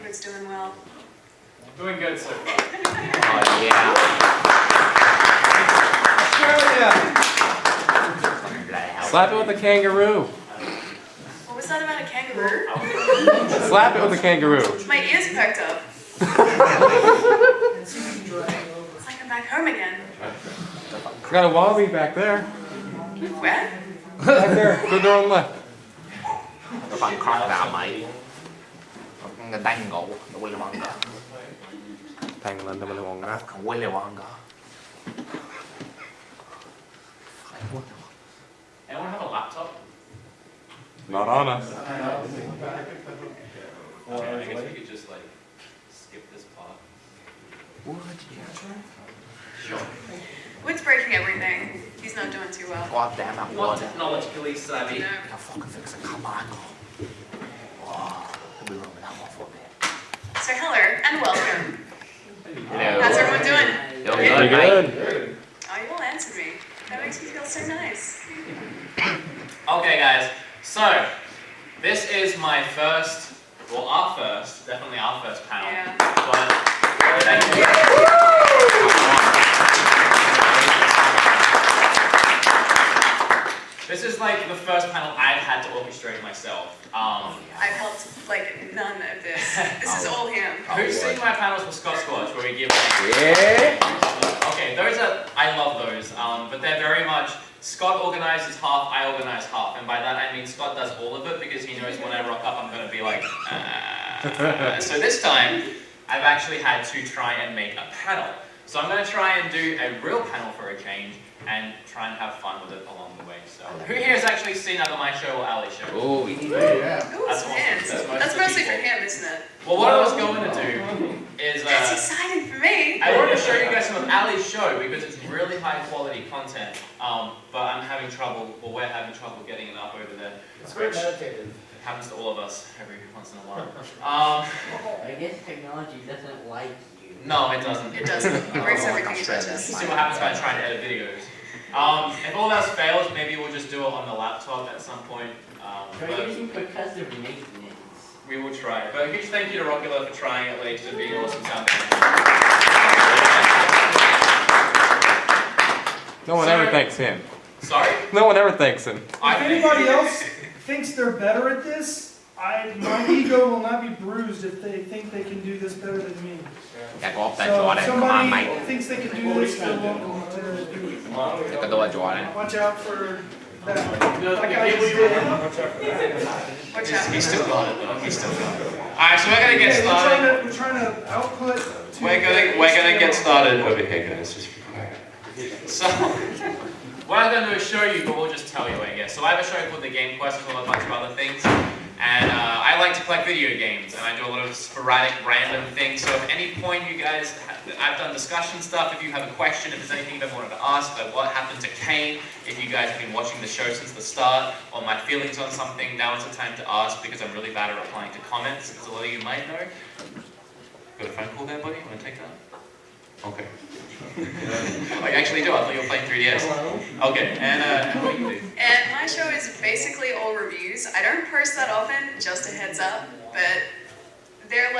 neighborhood's doing well. Doing good so far. Oh yeah. Australia! Slap it with a kangaroo. What was that about a kangaroo? Slap it with a kangaroo. My ears perked up. It's like I'm back home again. Got a wallaby back there. Where? Back there. Go door on the left. Có con crocodile mate. Cái đánh ngủ, nó Willy Wonka. Thành lần Willy Wonka. Willy Wonka. Anyone have a laptop? Not on us. Okay, I guess we could just like skip this part. Would you? Sure. Wood's breaking everything. He's not doing too well. God damn it, Not Wood. technologically savvy. No. I'll fucking fix it. Come on. Oh, I'll be rolling that one for a bit. So hello and welcome. Hello. How's everyone doing? Doing Pretty good, mate. good. Oh, you all answered me. That makes me feel so nice. Okay, guys. So this is my first, well, our first, definitely our first panel. Yeah. But thank you. This is like the first panel I've had to orchestrate myself. I've helped like none of this. This is all him. Who's seen my panels for Scott Squatch where we give like, Yeah. okay, those are, I love those, but they're very much, Scott organizes half, I organize half, and by that I mean Scott does all of it because he knows when I rock up I'm going to be like, So this time, I've actually had to try and make a panel. So I'm going to try and do a real panel for a change, and try and have fun with it along the way. So, who here has actually seen either my show or Ali's show? Oh, Ooh, That's it's awesome. That's That's most mostly of the for him, isn't it? Well, what I was going to do is, That's exciting for me. I wanted to show you guys some of Ali's show because it's really high quality content, but I'm having trouble, or we're having trouble getting it up over there. It's very meditative. It happens to all of us every once in a while. I guess technology doesn't like you. No, it doesn't. It doesn't. He breaks everything he touches. See what happens when I try and edit videos. If all else fails, maybe we'll just do it on the laptop at some point. Try using percussive maintenance. We will try. But a huge thank you to Rockula for trying at least and being an awesome sound No one ever thanks him. Sorry? No one ever thanks him. If anybody else thinks they're better at this, my ego will not be bruised if they think they can do this better than me. Get off that So Jordan. if Come on, somebody mate. thinks they can do this, they're welcome to do it. Get the door, Jordan. Watch out for that. Like I just did. Watch out. He's still got it though. He's still got it. Alright, so we're gonna get started. We're trying to output. We're gonna get started over here, guys. Just be quiet. So what I'm gonna do is show you, but we'll just tell you, I guess. So I have a show called The Game Quest as well as a bunch of other things. And I like to collect video games, and I do a lot of sporadic, random things. So at any point you guys, I've done discussion stuff. If you have a question, if there's anything you've ever wanted to ask, like what happened to Kane, if you guys have been watching the show since the start, or my feelings on something, now is the time to ask because I'm really bad at replying to comments, as a lot of you might know. Got a phone call there, buddy? You want to take that? Okay. I actually do. I thought you were playing 3DS. Okay, and what do you do? And my show is basically all reviews. I don't post that often, just a heads up, but they're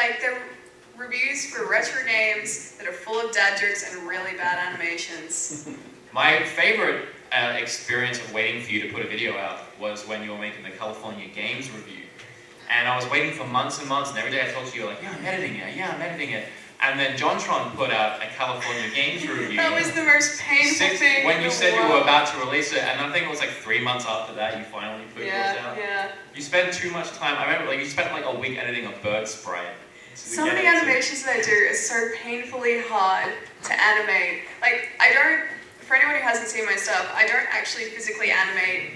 reviews for retro games that are full of dad jokes and really bad animations. My favorite experience of waiting for you to put a video out was when you were making the California Games review. And I was waiting for months and months, and every day I talked to you, like, yeah, I'm editing it. And then JonTron put out a California Games review. That was the most painful thing when in you the said you were world. about to release it, and I think it was like 3 months after that you finally put yours out. Yeah. You spent too much time. I remember, like, you spent like a week editing a bird sprite. Some of the animations that I do is so painfully hard to animate. Like, for anyone who hasn't seen my stuff, I don't actually physically animate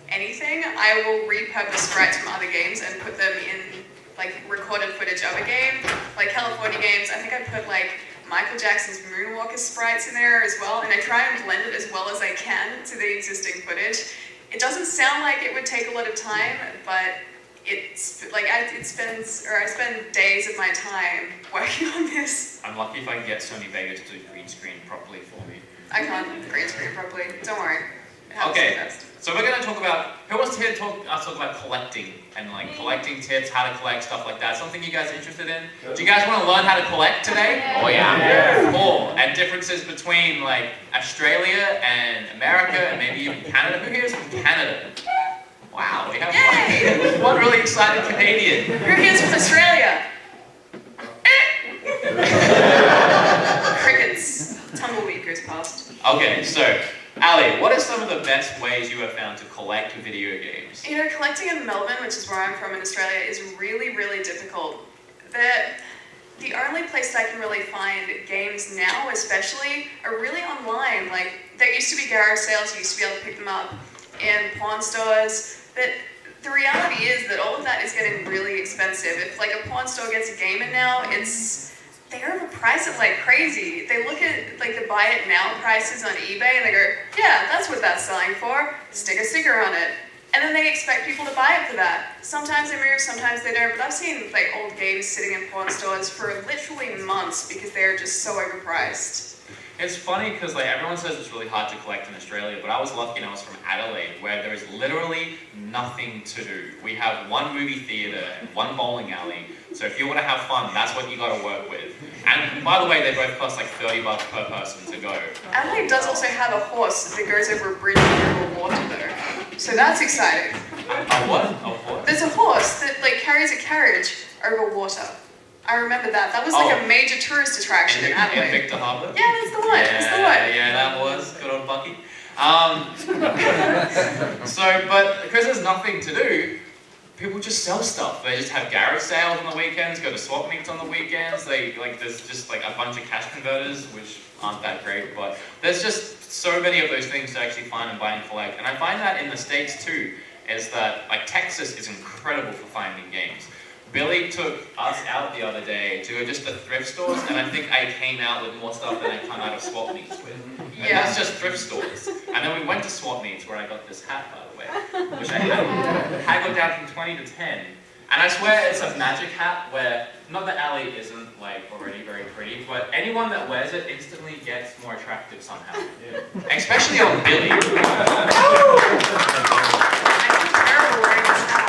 anything. I will repurpose sprites from other games and put them in like recorded footage of a game. Like California Games, I think I put like Michael Jackson's Moonwalker sprites in there as well, and I try and blend it as well as I can to the existing footage. It doesn't sound like it would take a lot of time, but it's like I spend days of my time working on this. I'm lucky if I can get Sony Vegas to green screen properly for me. I can't green screen properly, don't worry. House Okay. best. So we're gonna talk about, who wants to hear talk about collecting and like collecting tips, how to collect, stuff like that. Something you guys are interested in? Do you guys want to learn how to collect today? Oh yeah. Cool. And differences between like Australia and America and maybe even Canada. Who here is from Canada? Wow, we have Yay! one really excited Canadian. Who here's from Australia? Crickets. Tumbleweed goes past. Okay, so Ali, what are some of the best ways you have found to collect video games? You know, collecting in Melbourne, which is where I'm from in Australia, is really, really difficult. The only place that I can really find games now, especially, are really online. Like, there used to be garage sales, you used to be able to pick them up in pawn stores, but the reality is that all of that is getting really expensive. If like a pawn store gets a game in now, they overprice it like crazy. They look at like the buy it now prices on eBay and they go, yeah, that's what that's selling for. Stick a sticker on it. And then they expect people to buy it for that. Sometimes they move, sometimes they don't, but I've seen like old games sitting in pawn stores for literally months because they're just so overpriced. It's funny because like everyone says it's really hard to collect in Australia, but I was lucky and I was from Adelaide where there is literally nothing to do. We have one movie theatre and one bowling alley, so if you want to have fun, that's what you got to work with. And by the way, they both cost like $30 per person to go. Adelaide does also have a horse that goes over a bridge over water though, so that's exciting. A what? A what? There's a horse that like carries a carriage over water. I remember that. That was like a major tourist attraction in Adelaide. Victor Harbour? Yeah, that's the one. That's the one. Yeah, that was. Good old Bucky. But because there's nothing to do, people just sell stuff. They just have garage sales on the weekends, go to swap meets on the weekends. There's just like a bunch of cash converters, which aren't that great, but there's just so many of those things to actually find and buy and collect. And I find that in the States too, is that like Texas is incredible for finding games. Billy took us out the other day to go just to thrift stores, and I think I came out with more stuff than I come out of swap meets with. And that's just thrift stores. And then we went to swap meets where I got this hat, by the way, which I haggled down from 20 to 10. And I swear it's a magic hat where, not that Ali isn't like already very pretty, but anyone that wears it instantly gets more attractive somehow. Yeah. Especially on Billy. I'm terrible wearing this hat.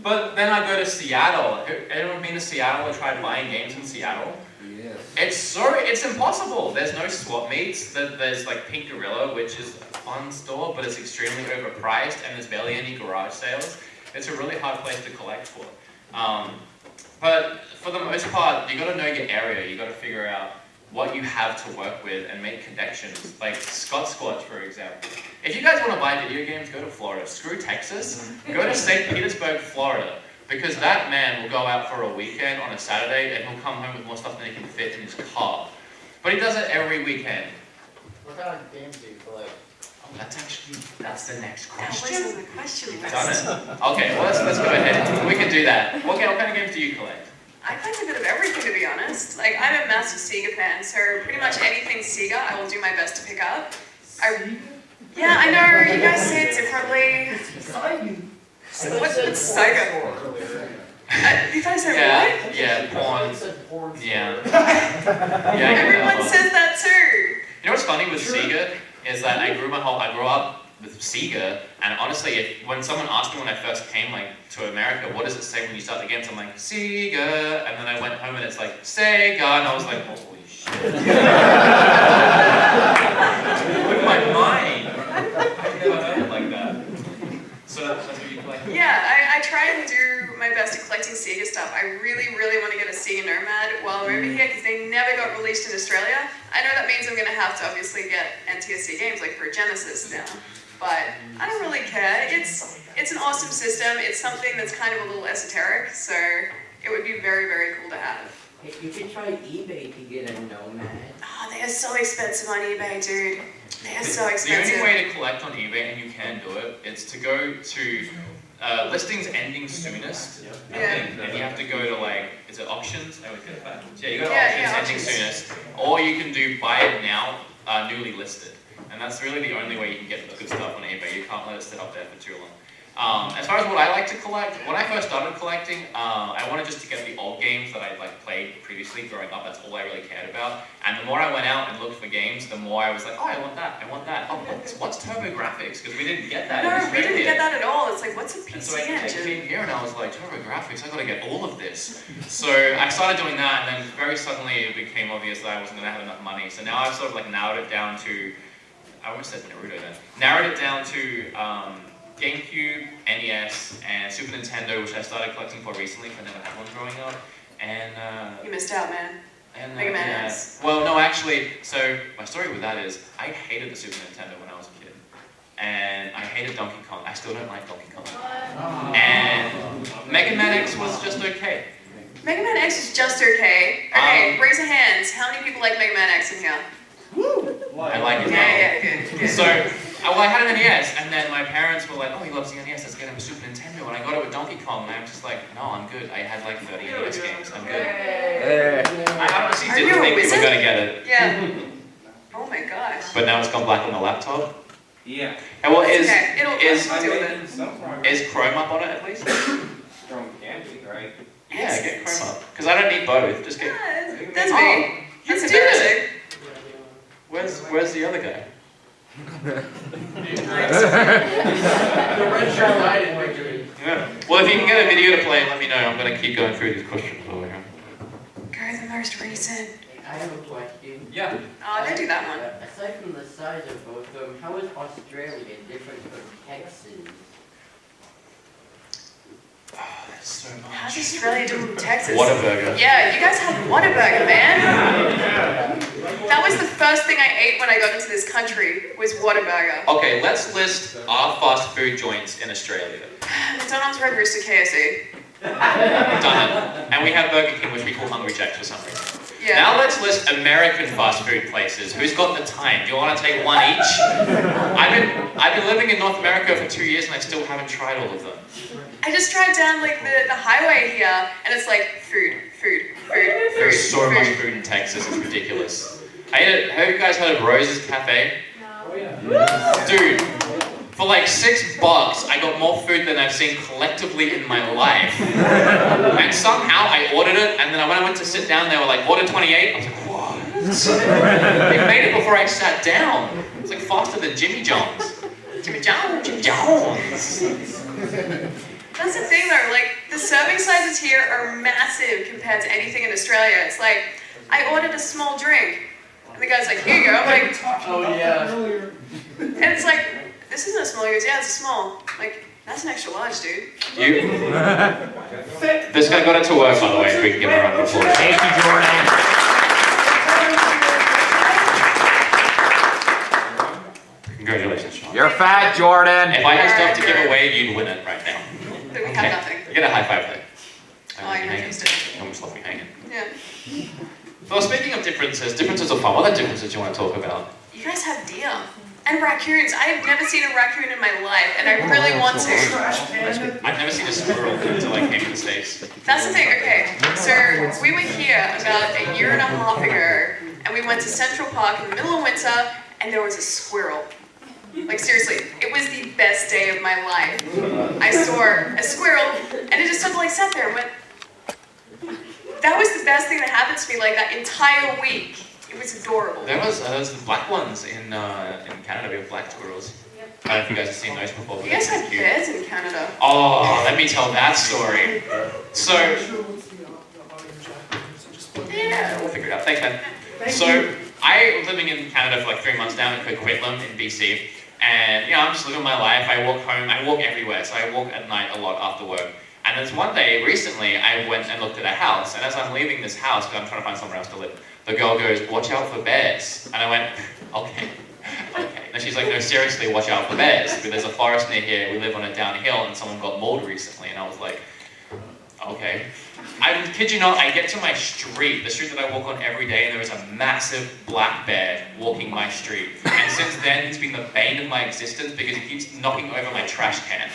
But then I go to Seattle. Anyone been to Seattle or tried buying games in Seattle? Yes. It's impossible. There's no swap meets. There's like Pink Gorilla, which is a fun store, but it's extremely overpriced, and there's barely any garage sales. It's a really hard place to collect for. But for the most part, you got to know your area. You got to figure out what you have to work with and make connections. Like Scott Squatch, for example. If you guys want to buy video games, go to Florida. Screw Texas. Go to St. Petersburg, Florida. Because that man will go out for a weekend on a Saturday and he'll come home with more stuff than he can fit in his car. But he does it every weekend. What kind of games do you collect? Oh, that's the next That question. wasn't the question. Done it. Okay, well let's go ahead. We can do that. What kind of games do you collect? I collect a bit of everything, to be honest. Like, I'm a massive Sega fan, so pretty much anything Sega, I will do my best to pick up. Yeah, I know, you guys say it differently. What's Sega? You guys say what? Yeah, porn. Yeah. Everyone says that too. You know what's funny with Sega is that I grew up with Sega, and honestly, when someone asked me when I first came to America, what does it say when you start the games? I'm like, Sega, and then I went home and it's like, Sega, and I was like, holy shit. Blew my mind. I've never heard it like that. So that's what you collect? Yeah, I try and do my best at collecting Sega stuff. I really, really want to get a Sega Nomad while I'm over here because they never got released in Australia. I know that means I'm going to have to obviously get NTSC games like for Genesis now. But I don't really care. It's an awesome system. It's something that's kind of a little esoteric, so it would be very, very cool to have. Hey, you should try eBay to get a Nomad. Oh, they are so expensive on eBay, dude. They are so The expensive. only way to collect on eBay, and you can do it, is to go to listings ending soonest. I think, and you have to go to is it auctions? I would get that. Yeah, you go to auctions ending soonest, or you can do buy it now, newly listed. And that's really the only way you can get good stuff on eBay. You can't let it sit up there for too long. As far as what I like to collect, when I first started collecting, I wanted just to get the old games that I played previously growing up. That's all I really cared about. And the more I went out and looked for games, the more I was like, oh, I want that, I want that. Oh, what's TurboGrafx? Because we didn't get that in No, we Australia. didn't get that at all. It's like, what's a And so PC I engine? came here and I was like, TurboGrafx, I gotta get all of this. So I started doing that, and then very suddenly it became obvious that I wasn't gonna have enough money. So now I've sort of narrowed it down to, I almost said Naruto then, narrowed it down to GameCube, NES, and Super Nintendo, which I started collecting for recently, because I never had one growing up. And You missed out, man. and Mega Man yeah. X. Well, no, actually, so my story with that is I hated the Super Nintendo when I was a kid, and I hated Donkey Kong. I still don't like Donkey Kong. And Mega Man X was just okay. Mega Man X is just okay. Okay, raise your hands. How many people like Mega Man X in here? I like it now. Yeah, good. So, well, I had an NES, and then my parents were like, oh, he loves the NES, let's get him a Super Nintendo. And I got it with Donkey Kong, and I'm just like, no, I'm good. I had 30 NES games, I'm good. I honestly Are didn't you a think we were wizard? going to get it. Yeah. Oh my gosh. But now it's gone black on the laptop. Yeah. And well, It's okay. It'll is deal with it. Some progress. is Chrome up on it at least? Chrome can be, right? Yeah, get Chrome up. Because I don't need both, just get... Yeah, that's Oh, me. you That's did it! embarrassing. Where's the other guy? The red shirt light is victory. Yeah. Well, if you can get a video to play, let me know. I'm going to keep going through these questions over here. Go the most recent. I have a question. Yeah. Oh, don't do that one. Aside from the size of both of them, how is Australia different from Texas? Oh, there's so How's much. Australia doing with Texas? Whataburger. Yeah, you guys had Whataburger, man. That was the first thing I ate when I got into this country, was Whataburger. Okay, let's list our fast food joints in Australia. McDonald's, Red Rooster, KFC. Done it. And we have Burger King, which we call Hungry Jack's for some reason. Yeah. Now let's list American fast food places. Who's got the time? Do you want to take one each? I've been living in North America for 2 years and I still haven't tried all of them. I just drive down the highway here, and it's like food. There's so much food in Texas, it's ridiculous. Have you guys heard of Rose's Cafe? Dude, for $6 I got more food than I've seen collectively in my life. And somehow I ordered it, and then when I went to sit down, they were like, order 28. I was like, what? They made it before I sat down. It's faster than Jimmy John's. Jimmy John's. That's the thing though, the serving sizes here are massive compared to anything in Australia. It's like, I ordered a small drink, and the guy's like, here you go. I'm like, Oh yeah. and it's like, this isn't a small. He goes, yeah, it's a small. I'm like, that's an extra large, dude. This guy got it to work, by the way, so we can give him a round of applause. Thank you, Jordan. Congratulations, Sean. You're fat, Jordan. If I had stuff to give away, you'd win it right now. But we have nothing. Get a high five there. Oh, you're interested. Almost left me hanging. Yeah. Well, speaking of differences are fun. What other differences do you want to talk about? You guys have deer. And raccoons. I have never seen a raccoon in my life, and I really want to. Trash panda. I've never seen a squirrel until I came to the States. That's the thing, okay. So we were here about a year and a half ago, and we went to Central Park in the middle of winter, and there was a squirrel. Seriously, it was the best day of my life. I saw a squirrel, and it just sort of sat there and went, that was the best thing that happened to me that entire week. It was adorable. There's the black ones in Canada. We have black squirrels. I don't know if you guys have seen those before. But You guys they're have cute. bears in Canada. Oh, let me tell that story. So, Yeah. we'll figure it out. Thanks, man. Thank So, you. I was living in Canada for 3 months down in Coquitlam in BC. And, I'm just living my life. I walk home. I walk everywhere. So I walk at night a lot after work. And there's one day, recently, I went and looked at a house. And as I'm leaving this house, because I'm trying to find somewhere else to live, the girl goes, watch out for bears. And I went, okay. And she's like, no, seriously, watch out for bears. Because there's a forest near here. We live on a downhill, and someone got mauled recently. And I was like, okay. I kid you not, I get to my street, the street that I walk on every day, and there is a massive black bear walking my street. And since then, he's been the bane of my existence because he keeps knocking over my trash can.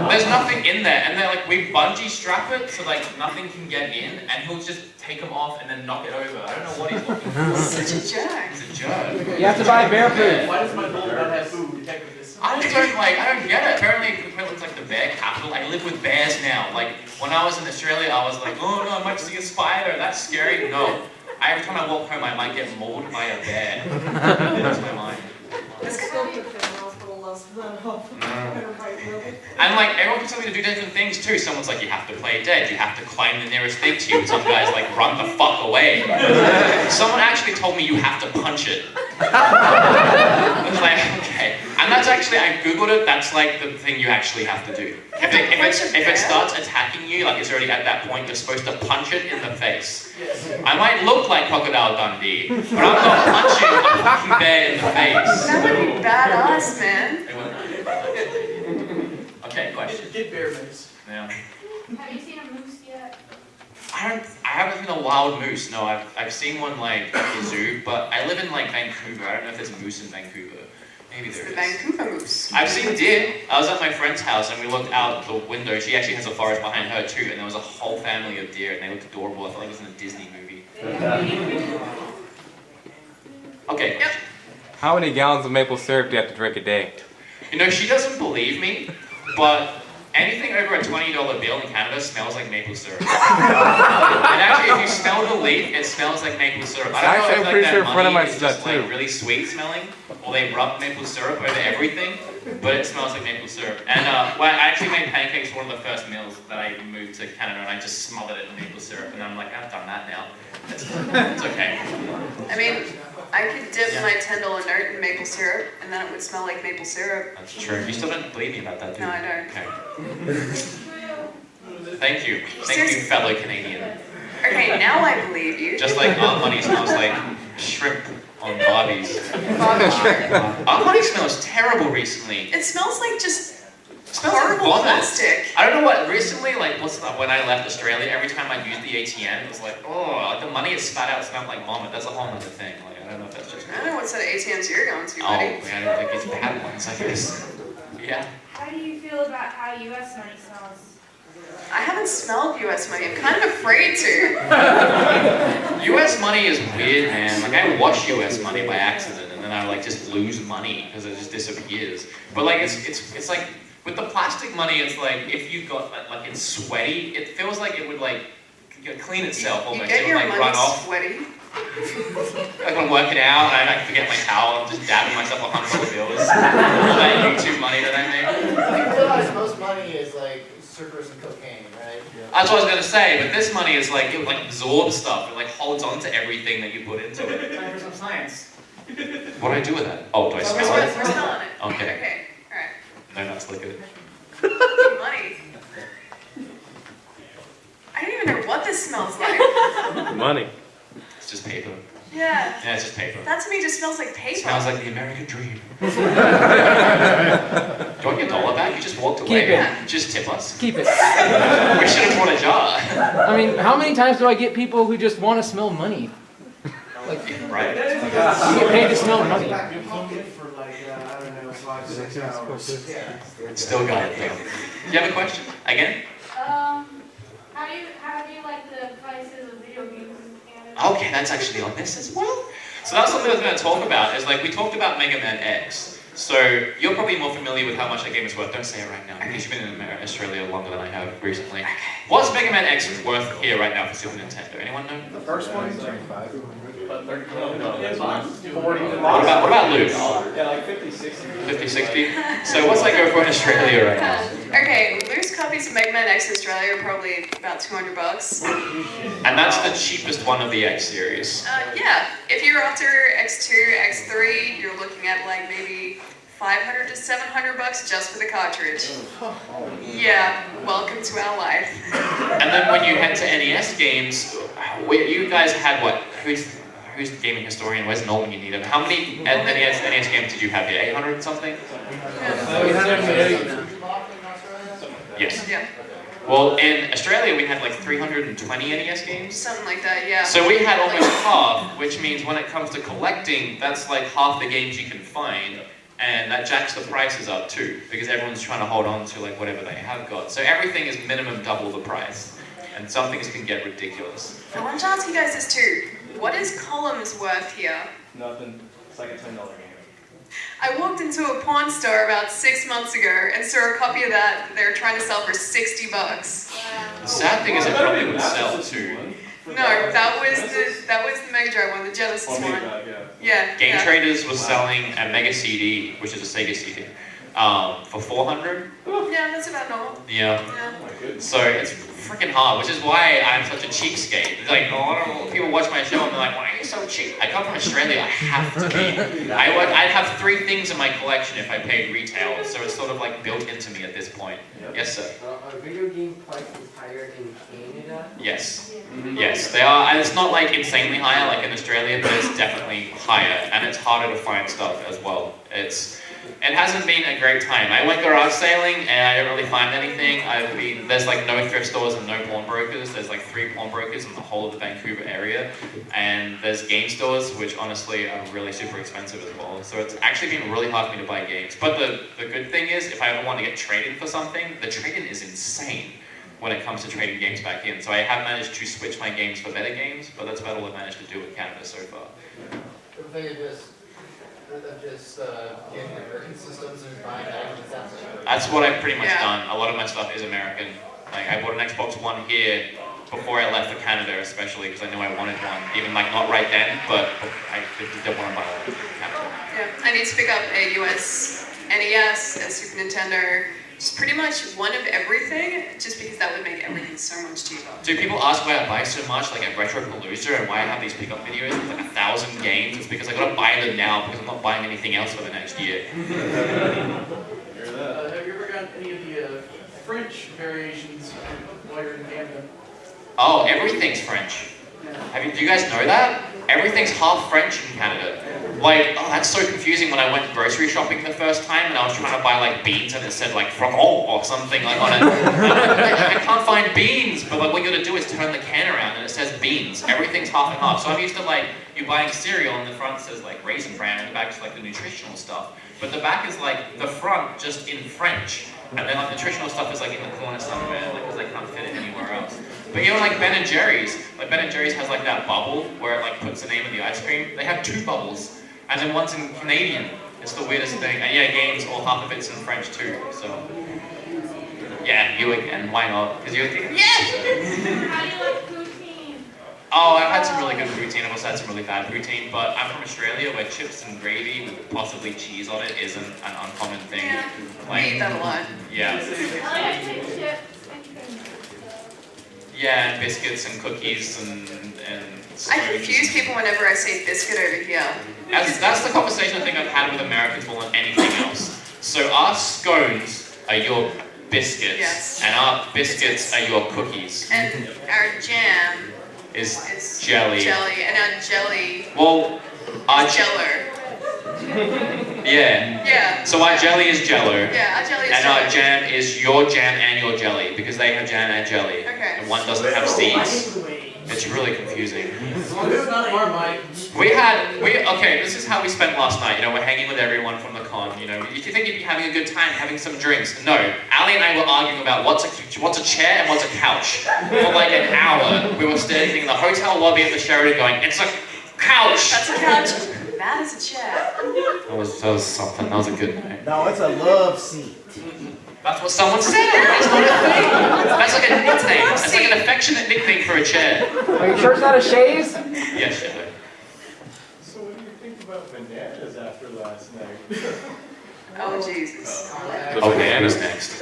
There's nothing in there, and we bungee strap it so nothing can get in, and he'll just take them off and then knock it over. I don't know what he's looking for. Such a jerk. He's a jerk. You have to buy bear food. Why does my bowl not have food? Detective this. I just don't I don't get it. Apparently it looks like the bear capital. I live with bears now. Like when I was in Australia, I was like, oh no, I might see a spider. That's scary. No. Every time I walk home, I might get mauled by a bear. That's my mind. And like everyone can tell me to do different things too. Someone's like, you have to play dead, you have to climb the nearest thing to you. Some guys like run the fuck away. Someone actually told me you have to punch it. I was like, okay. And that's actually, I googled it, that's like the thing you actually have to do. If it starts attacking you, like it's already at that point, you're supposed to punch it in the face. I might look like Crocodile Dundee, but I'm not punching a fucking bear in the face. That would be badass, man. Okay, question. Get bear mace. Yeah. Have you seen a moose yet? I haven't seen a wild moose. No, I've seen one like at the zoo, but I live in like Vancouver. I don't know if there's a moose in Vancouver. Maybe there The is. Vancouver moose. I've seen deer. I was at my friend's house and we looked out the window. She actually has a forest behind her too, and there was a whole family of deer, and they looked adorable. I felt like it was in a Disney movie. Okay. Yep. How many gallons of maple syrup do you have to drink a day? You know, she doesn't believe me, but anything over a $20 bill in Canada smells like maple syrup. And actually, if you smell the leaf, it smells like maple syrup. I don't Actually, know I'm if pretty like, sure a that friend of money mine is said just that too. like really sweet smelling, or they rub maple syrup over everything, but it smells like maple syrup. And well, I actually made pancakes for one of the first meals that I moved to Canada, and I just smothered it in maple syrup, and I'm like, I've done that now. It's okay. I mean, I could dip my $10 note in maple syrup, and then it would smell like maple syrup. That's true. You still don't believe me about that, do you? No, I don't. Okay. Thank you. Thank you, fellow Canadian. Okay, now I believe you. Just like our money smells like shrimp on Barbies. Vomit. Our money smells terrible recently. It smells like just It smells like horrible vomit. plastic. I don't know what, recently, like, when I left Australia, every time I used the ATM, it was like, oh, the money it spat out smelled like vomit. That's a whole other thing. Like, I don't know if that's just... I don't know what set of ATMs you're going to, Oh, buddy. I don't think it's bad ones, I guess. Yeah. How do you feel about how U.S. money smells? I haven't smelled US money. I'm kind of afraid to. US money is weird, man. Like, I wash US money by accident, and then I, like, just lose money, because it just disappears. But, like, it's like... With the plastic money, it's like, if you got, like, it's sweaty, it feels like it would, like, clean itself almost. You get It your would, like, money run off. sweaty. Like, I'm working out, and I forget my towel, I'm just dabbing myself $100 bills. All that YouTube money that I make. You realize most money is like surfers and cocaine, right? That's what I was gonna say, but this money is like, it like absorbs stuff, it like holds on to everything that you put into it. Time for some science. What do I do with that? Oh, do I We're smell smelling it? it. Okay. Okay, alright. No, not look at it. Money. I don't even know what this smells like. Money. It's just paper. Yeah. Yeah, it's just paper. That to me just smells like It paper. smells like the American dream. Do you want your dollar back? You just walked away. Keep it. Just tip us. Keep it. We should have brought a jar. I mean, how many times do I get people who just want to smell money? Like, Right. you get paid to smell money. For like, I don't know, 5-6 hours. Still got it though. Do you have a question? Again? How do you like the prices of video games in Canada? Okay, that's actually on this as well. So that's something I was going to talk about, is like, we talked about Mega Man X. So you're probably more familiar with how much that game is worth. Don't say it right now, because you've been in Australia longer than I have recently. What's Mega Man X worth here right now for Super Nintendo? Anyone know? The first one? 35. What about Luke? Yeah, like 50, 60. 50, 60? So what's that go for in Australia right now? Okay, loose copies of Mega Man X in Australia are probably about $200. And that's the cheapest one of the X series. Yeah, if you're after X2, X3, you're looking at like maybe $500 to $700 just for the cartridge. Yeah, welcome to our life. And then when you head to NES games, you guys had what? Who's the gaming historian? Where's Nolan? You need him. How many NES games did you have here? 800 something? Yes. Yeah, Well, in Australia we had like 320 NES games. something like that, yeah. So we had almost half, which means when it comes to collecting, that's like half the games you can find, and that jacks the prices up too, because everyone's trying to hold on to like whatever they have got. So everything is minimum double the price, and some things can get ridiculous. I wanted to ask you guys this too. What is Columns worth here? Nothing. It's like a $10 game. I walked into a pawn store about 6 months ago and saw a copy of that they were trying to sell for $60. The sad thing is it probably would sell too. No, that was the Mega Drive one, the Genesis one. Yeah. Game Traders was selling a Mega CD, which is a Sega CD, for $400. Yeah, that's about normal. Yeah. So it's freaking hard, which is why I'm such a cheapskate. It's like, people watch my show and they're like, why are you so cheap? I come from Australia, I have to be. I'd have 3 things in my collection if I paid retail, so it's sort of like built into me at this point. Yes, sir. Are video game prices higher in Canada? Yes. Yes, they are, and it's not like insanely higher like in Australia, but it's definitely higher, and it's harder to find stuff as well. It hasn't been a great time. I went garage sailing and I didn't really find anything. There's like no thrift stores and no pawnbrokers. There's like 3 pawnbrokers in the whole of the Vancouver area. And there's game stores, which honestly are really super expensive as well. So it's actually been really hard for me to buy games. But the good thing is, if I ever want to get traded for something, the trade-in is insane when it comes to trading games back in. So I have managed to switch my games for better games, but that's about all I've managed to do in Canada so far. Just getting American systems and buying that. That's what I've pretty much done. A lot of my stuff is American. Like I bought an Xbox One here before I left for Canada, especially because I knew I wanted one. Even like not right then, but I did want to buy one in Canada. Yeah, I need to pick up a US NES, a Super Nintendo, just pretty much one of everything, just because that would make everything so much cheaper. Do people ask why I buy so much, like at Retropalooza, and why I have these pickup videos with like 1,000 games? It's because I gotta buy them now because I'm not buying anything else for the next year. Have you ever got any of the French variations while you're in Canada? Oh, everything's French. Do you guys know that? Everything's half French in Canada. Like, oh, that's so confusing when I went grocery shopping the first time and I was trying to buy like beans and it said like fromage or something like on it. I can't find beans, but like what you gotta do is turn the can around and it says beans. Everything's half and half. So I'm used to like, you buying cereal and the front says like Raisin Bran and the back is like the nutritional stuff. But the back is like the front just in French. And then like nutritional stuff is like in the corner somewhere, like because they can't fit it anywhere else. But even like Ben & Jerry's, like Ben & Jerry's has like that bubble where it like puts the name of the ice cream. They have 2 bubbles, and then one's in Canadian. It's the weirdest thing. And yeah, games, all half of it's in French too. So yeah, you again, why not? Because you're thinking, yeah. How do you like poutine? Oh, I've had some really good poutine. I've also had some really bad poutine. But I'm from Australia, where chips and gravy with possibly cheese on it isn't an uncommon thing. Yeah, Like, I eat that a lot. yeah. I like chips and cream. Yeah, and biscuits and cookies and I confuse people whenever I say biscuit over here. That's the conversation I think I've had with Americans more than anything else. So our scones are your biscuits, Yes. and our biscuits are your cookies. And our jam Is jelly. and our jelly Well, our is jello. Yeah. Yeah. So our jelly is jello. Yeah, our jelly is And jello. our jam is your jam and your jelly, because they have jam and jelly. Okay. And one doesn't have seeds. It's really confusing. As long as it's not Marmite. Okay, this is how we spent last night. You know, we're hanging with everyone from the con. You know, if you think you'd be having a good time, having some drinks. No, Ali and I were arguing about what's a chair and what's a couch. For like an hour, we were standing in the hotel lobby at the Sheraton going, it's a couch! That's a couch. That is a chair. That was something. That was a good night. No, it's a love seat. That's what someone said. That's not a thing. That's like a nickname. That's like an affectionate nickname for a chair. Are you sure it's not a chaise? Yes, Shepard. So what do you think about bananas after last night? Oh, Jesus. Okay, who's next?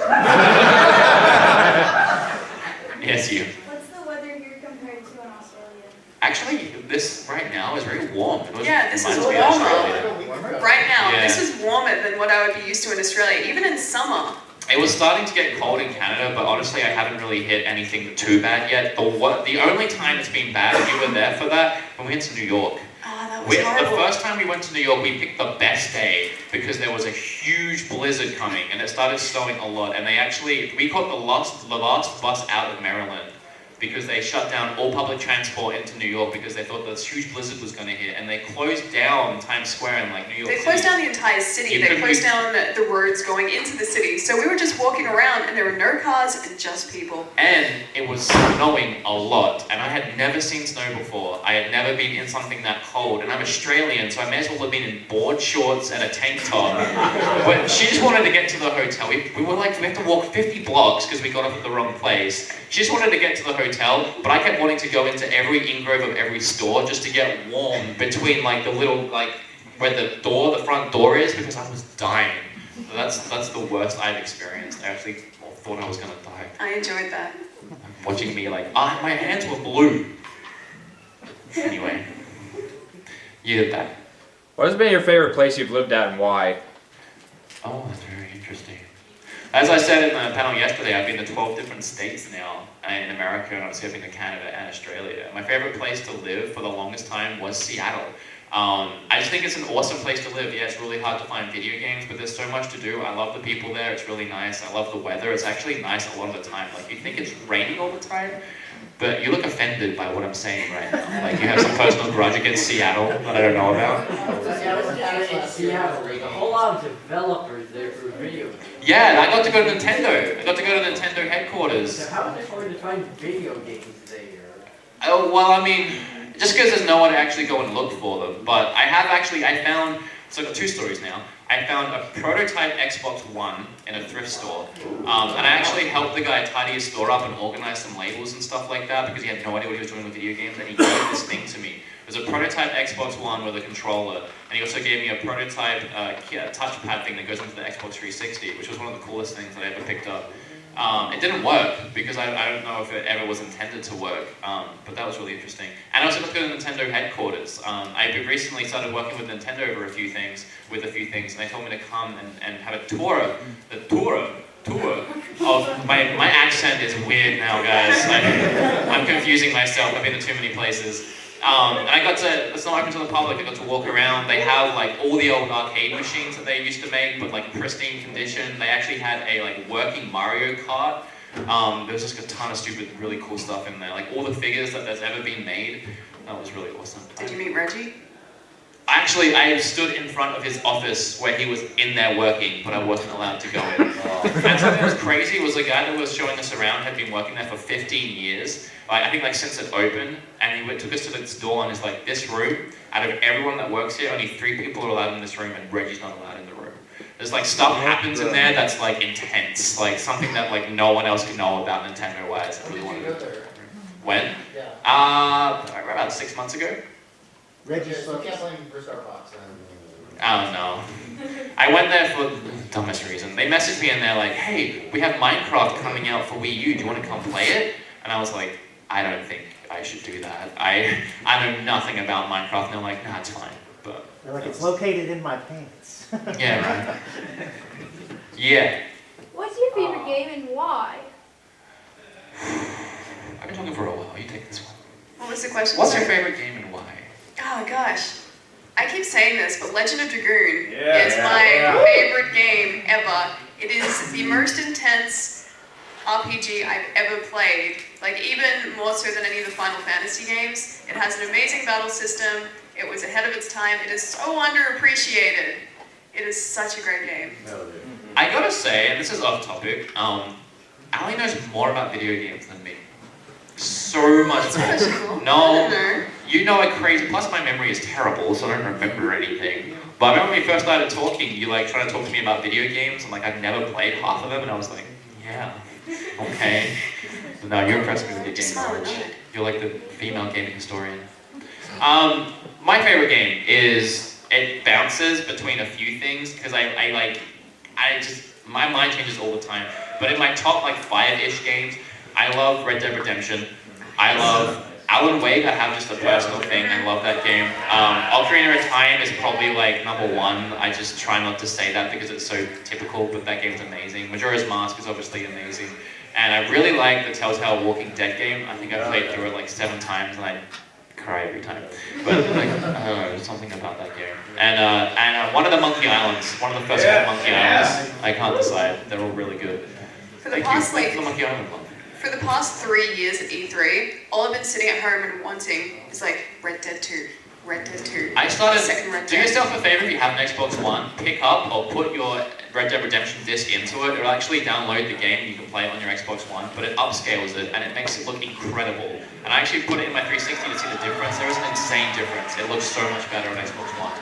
Yes, you. What's the weather here compared to in Australia? Actually, this right now is very warm. It was- Yeah, this is reminds me of Australia. warmer. Right now, Yeah. this is warmer than what I would be used to in Australia, even in summer. It was starting to get cold in Canada, but honestly, I haven't really hit anything too bad yet. The only time it's been bad, and you were there for that, when we went to New York. Oh, that was The horrible. first time we went to New York, we picked the best day because there was a huge blizzard coming, and it started snowing a lot. And we caught the last bus out of Maryland because they shut down all public transport into New York because they thought this huge blizzard was going to hit, and they closed down Times Square in like New York City. They closed down the entire city. They closed down the roads going into the city. So we were just walking around, and there were no cars and just people. And it was snowing a lot, and I had never seen snow before. I had never been in something that cold, and I'm Australian, so I may as well have been in board shorts and a tank top. But she just wanted to get to the hotel. We were like, we have to walk 50 blocks because we got off at the wrong place. She just wanted to get to the hotel, but I kept wanting to go into every in-grove of every store just to get warm between like the little, like, where the front door is, because I was dying. So that's the worst I've experienced. I actually thought I was gonna die. I enjoyed that. Watching me like, my hands were blue. Anyway, you did that. What has been your favorite place you've lived at and why? Oh, that's very interesting. As I said in the panel yesterday, I've been to 12 different states now in America, and obviously I've been to Canada and Australia. My favorite place to live for the longest time was Seattle. I just think it's an awesome place to live. Yeah, it's really hard to find video games, but there's so much to do. I love the people there, it's really nice. I love the weather, it's actually nice a lot of the time. Like, you think it's raining all the time, but you look offended by what I'm saying right now. Like, you have some personal grudge against Seattle that I don't know about. In Seattle, there's a whole lot of developers there for video games. Yeah, I got to go to Nintendo. I got to go to Nintendo headquarters. So how is it hard to find video games there? Oh, well, I mean, just because there's no one to actually go and look for them. But I found, so I've got two stories now. I found a prototype Xbox One in a thrift store. And I actually helped the guy tidy his store up and organize some labels and stuff like that because he had no idea what he was doing with video games, and he gave this thing to me. It was a prototype Xbox One with a controller, and he also gave me a prototype touchpad thing that goes into the Xbox 360, which was one of the coolest things that I ever picked up. It didn't work because I don't know if it ever was intended to work, but that was really interesting. And I also got to go to Nintendo headquarters. I recently started working with Nintendo over a few things, and they told me to come and have a tour of, my accent is weird now, guys. I'm confusing myself, I've been to too many places. And I got to, it's not open to the public, I got to walk around. They have like all the old arcade machines that they used to make, but like in pristine condition. They actually had a like working Mario Kart. There was just a ton of stupid, really cool stuff in there. Like all the figures that there's ever been made. That was really awesome. Did you meet Reggie? Actually, I stood in front of his office where he was in there working, but I wasn't allowed to go in. And something that was crazy was the guy that was showing us around had been working there for 15 years. I think like since it opened, and he took us to this door and is like, this room, out of everyone that works here, only 3 people are allowed in this room, and Reggie's not allowed in the room. There's like stuff happens in there that's like intense, like something that like no one else can know about Nintendo-wise. I really wanted to go there. When? Yeah. About 6 months ago. Reggie, so you can't blame for Star Fox. Oh no. I went there for the dumbest reason. They messaged me and they're like, hey, we have Minecraft coming out for Wii U, do you want to come play it? And I was like, I don't think I should do that. I know nothing about Minecraft, and they're like, nah, it's fine. But they're like, it's located in my pants. Yeah, right. Yeah. What's your favorite game and why? I've been talking for a while, you take this one. What was the question? What's your favorite game and why? Oh gosh. I keep saying this, but Legend of Dragoon is my favorite game ever. It is the most intense RPG I've ever played. Like, even more so than any of the Final Fantasy games. It has an amazing battle system. It was ahead of its time. It is so underappreciated. It is such a great game. I gotta say, and this is off topic, Ali knows more about video games than me. So much more. No, you know like crazy. Plus my memory is terrible, so I don't remember anything. But I remember when we first started talking, you like trying to talk to me about video games, and like I've never played half of them, and I was like, yeah, okay. So no, you're impressed me with your game knowledge. You're like the female gaming historian. My favorite game is, it bounces between a few things, because my mind changes all the time. But in my top like 5-ish games, I love Red Dead Redemption. I love Alan Wake. I have just a personal thing. I love that game. Ocarina of Time is probably like #1. I just try not to say that because it's so typical, but that game's amazing. Majora's Mask is obviously amazing. And I really like the Telltale Walking Dead game. I think I played through it like 7 times and I cry every time. But like, I don't know, there's something about that game. And one of the Monkey Islands, one of the first Monkey Islands, I can't decide. They're all really good. For the past like the Monkey Island one. For the past 3 years at E3, all I've been sitting at home and wanting is like Red Dead 2, Red Dead 2. I started, Second Red do Dead. yourself a favor if you have an Xbox One, pick up or put your Red Dead Redemption disc into it. It'll actually download the game and you can play it on your Xbox One, but it upscales it and it makes it look incredible. And I actually put it in my 360 to see the difference. There is an insane difference. It looks so much better on Xbox One.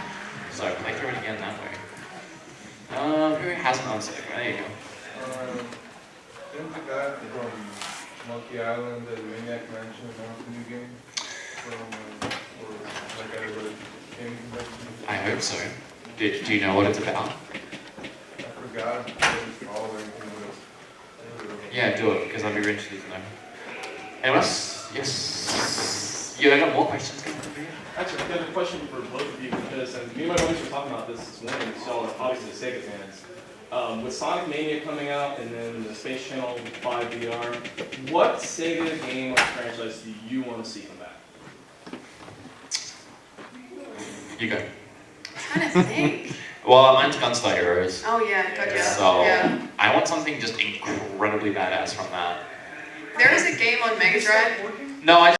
So play through it again that way. Who hasn't answered it? There you go. Didn't the guy from Monkey Island and Maniac Mansion announce a new game or like at a gaming convention? I hope so. Do you know what it's about? I forgot. I didn't follow anything with it. Yeah, do it, because I'd be really interested to know. Anyone else? Yes. Yeah, I got more questions coming up here. Actually, I have a question for both of you because me and my buddies were talking about this morning, so obviously the Sega fans. With Sonic Mania coming out and then the Space Channel 5 VR, what Sega game or franchise do you want to see come back? You go. I'm trying to think. Well, mine's Gunstar Heroes. Oh yeah, God yeah. So, Yeah. I want something just incredibly badass from that. There is a game on Mega Drive. No, I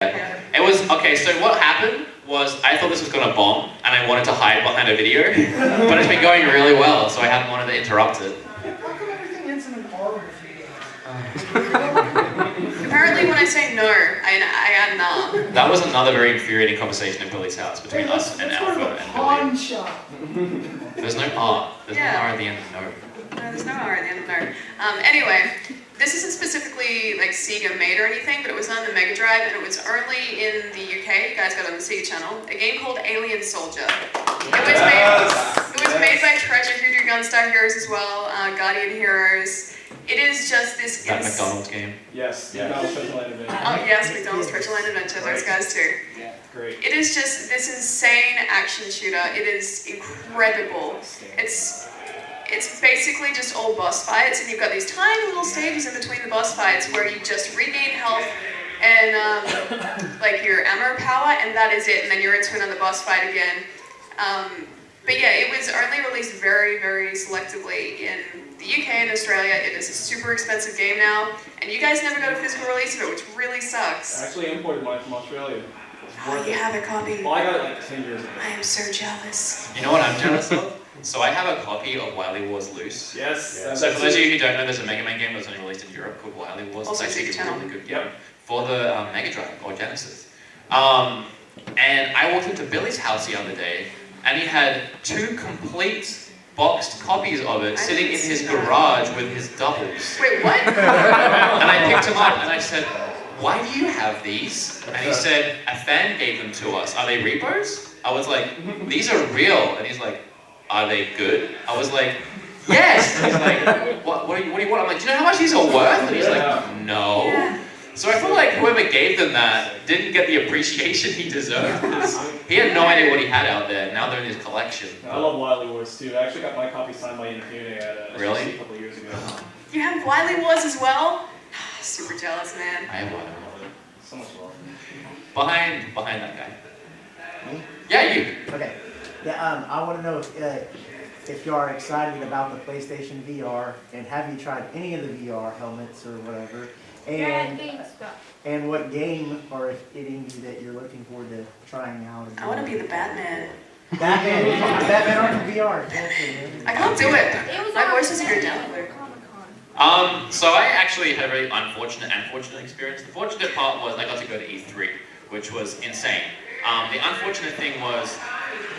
Yeah. It was, okay, so what happened was I thought this was going to bomb and I wanted to hide behind a video, but it's been going really well, so I haven't wanted to interrupt it. How come everything ends in an R with you? Apparently when I say no, I add nah. That was another very infuriating conversation at Billy's house between us and let's go to Alpha the and pawn shop. Billy. There's no R. There's no Yeah. R at the end of no. No, there's no R at the end of no. Anyway, this isn't specifically like Sega made or anything, but it was on the Mega Drive and it was only in the UK. You guys got it on the Sega channel. A game called Alien Soldier. It was made by Treasure, who do Gunstar Heroes as well, Guardian Heroes. It is just this. That McDonald's game. Yes, McDonald's Treasure Land Adventure. Oh yes, McDonald's Treasure Land Adventure. Those guys too. Yeah, great. It is just this insane action shooter. It is incredible. It's basically just all boss fights, and you've got these tiny little stages in between the boss fights where you just regain health and like your ammo power, and that is it. And then you're into another boss fight again. But yeah, it was only released very, very selectively in the UK and Australia. It is a super expensive game now, and you guys never got a physical release of it, which really sucks. I actually imported mine from Australia. Oh, you have a copy. Well, I got it like 10 years ago. I am so jealous. You know what I'm jealous of? So I have a copy of Wily Wars Loose. Yes. So for those of you who don't know, there's a Mega Man game that's only released in Europe called Wily Wars. Also it's actually Sega a Channel. really good game for the Mega Drive or Genesis. And I walked into Billy's house the other day, and he had 2 complete boxed copies of it sitting in his garage with his doubles. Wait, what? And I picked him up and I said, "Why do you have these?" And he said, "A fan gave them to us. Are they repos?" I was like, "These are real." And he's like, "Are they good?" I was like, "Yes." And he's like, what do you want? I'm like, "Do you know how much these are worth?" And he's like, "No." Yeah. So I feel like whoever gave them that didn't get the appreciation he deserved. He had no idea what he had out there. Now they're in his collection. I love Wily Wars too. I actually got my copy signed by Infinity at a Really? a couple of years ago. You have Wily Wars as well? Super jealous, man. I have one. So much love. Behind that guy. Me? Yeah, you. Okay. Yeah, I want to know if you are excited about the PlayStation VR, and have you tried any of the VR helmets or whatever, and what game or if any that you're looking forward to trying out. I want to be the Batman. Batman on VR. Definitely. I can't do it. My voice doesn't go down. So I actually had a really unfortunate and fortunate experience. The fortunate part was I got to go to E3, which was insane. The unfortunate thing was,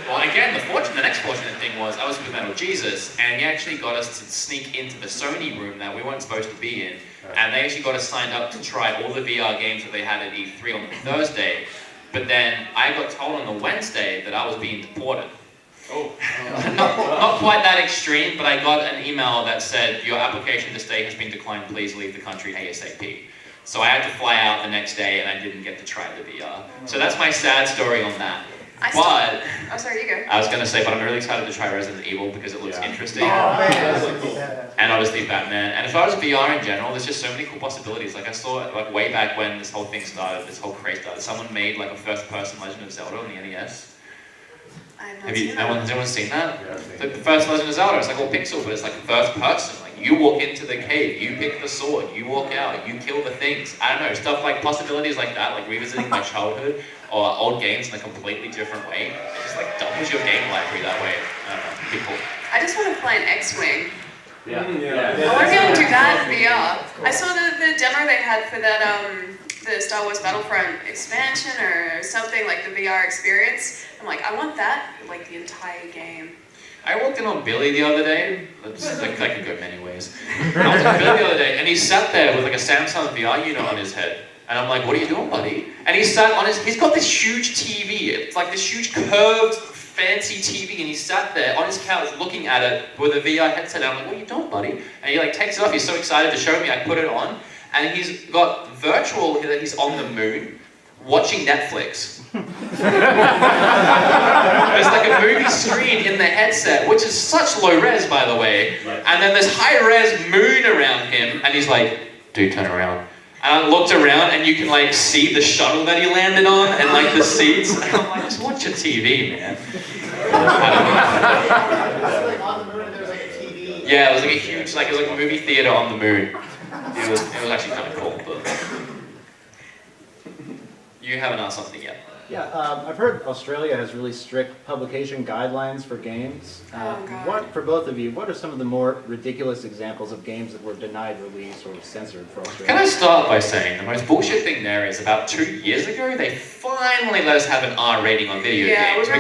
well, again, the next fortunate thing was I was with Metal Jesus, and he actually got us to sneak into the Sony room that we weren't supposed to be in, and they actually got us signed up to try all the VR games that they had at E3 on Thursday. But then I got told on the Wednesday that I was being deported. Oh. Not quite that extreme, but I got an email that said, "Your application to stay has been declined, please leave the country ASAP." So I had to fly out the next day and I didn't get to try the VR. So that's my sad story on that. Oh, sorry, you go. I was going to say, but I'm really excited to try Resident Evil because it looks interesting. Oh, man. And obviously Batman. And as far as VR in general, there's just so many cool possibilities. Like I saw it like way back when this whole thing started, this whole craze started. Someone made like a first-person Legend of Zelda on the NES. I have not Has seen that. anyone seen that? It's like the first Legend of Zelda, it's like all pixel, but it's like first person. Like You walk into the cave, you pick the sword, you walk out, you kill the things. I don't know, stuff like possibilities like that, like revisiting my childhood or old games in a completely different way. It just like doubles your game library that way. I don't know, pretty cool. I just want to play an X-Wing. Yeah. I want to be able to do that in VR. I saw the demo they had for that, the Star Wars Battlefront expansion or something, like the VR experience. I'm like, I want that, like the entire game. I walked in on Billy the other day. That could go many ways. I was on Billy the other day, and he sat there with like a Samsung VR unit on his head. And I'm like, what are you doing, buddy? And he sat on he's got this huge TV. It's like this huge curved, fancy TV, and he sat there on his couch looking at it with a VR headset. And I'm like, what are you doing, buddy? And he like takes it off. He's so excited to show me. I put it on, and he's got virtual that he's on the moon watching Netflix. There's like a movie screen in the headset, which is such low res, by the way. And then there's high res moon around him, and he's like, dude, turn around. And I looked around, and you can like see the shuttle that he landed on, and like the seats. And I'm like, just watch your TV, man. Yeah, it was like a huge, it was like a movie theater on the moon. It was actually kind of cool, but you haven't asked something yet. Yeah, I've heard Australia has really strict publication guidelines for games. What, for both of you, what are some of the more ridiculous examples of games that were denied release or censored for Australia? Can I start by saying the most bullshit thing there is about 2 years ago, they finally let us have an R rating on video games.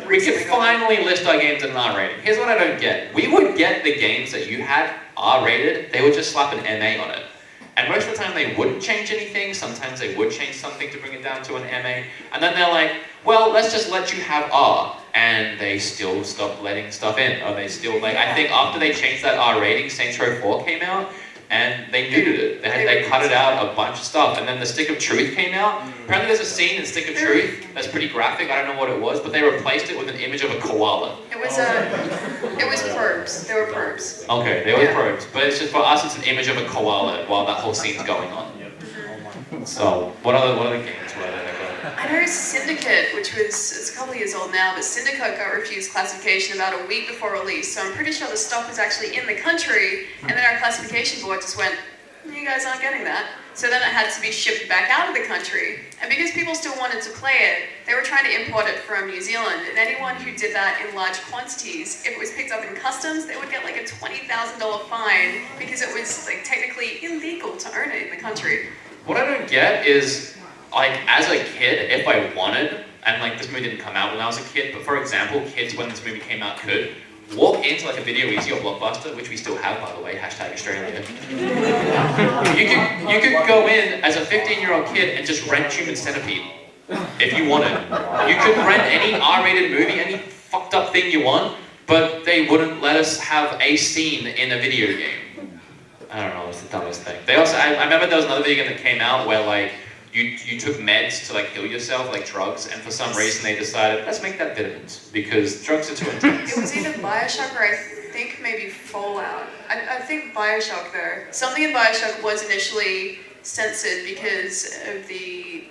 We could finally list our games at an R rating. Here's what I don't get. We would get the games that you had R rated, they would just slap an MA on it. And most of the time they wouldn't change anything, sometimes they would change something to bring it down to an MA, and then they're like, well, let's just let you have R, and they still stop letting stuff in, or they still, I think after they changed that R rating, Saints Row 4 came out, and they neutered it. They cut it out a bunch of stuff, and then the Stick of Truth came out. Apparently there's a scene in Stick of Truth that's pretty graphic, I don't know what it was, but they replaced it with an image of a koala. It was probes. They were probes. Okay, they were probes, but it's just for us, it's an image of a koala while that whole scene's going on. So, what other games were there? I know Syndicate, which was, it's a couple of years old now, but Syndicate got refused classification about a week before release, so I'm pretty sure the stock was actually in the country, and then our classification board just went, you guys aren't getting that. So then it had to be shipped back out of the country, and because people still wanted to play it, they were trying to import it from New Zealand, and anyone who did that in large quantities, if it was picked up in customs, they would get like a $20,000 fine, because it was like technically illegal to own it in the country. What I don't get is, like, as a kid, if I wanted, and like this movie didn't come out when I was a kid, but for example, kids when this movie came out could walk into like a Video Easy or Blockbuster, which we still have, by the way, #Australia. You could go in as a 15-year-old kid and just rent Human Centipede, if you wanted. You could rent any R-rated movie, any fucked up thing you want, but they wouldn't let us have a scene in a video game. I don't know, it's the dumbest thing. They also, I remember there was another video game that came out where like, you took meds to like heal yourself, like drugs, and for some reason they decided, let's make that vitamins, because drugs are too intense. It was either Bioshock or I think maybe Fallout. I think Bioshock though. Something in Bioshock was initially censored because of the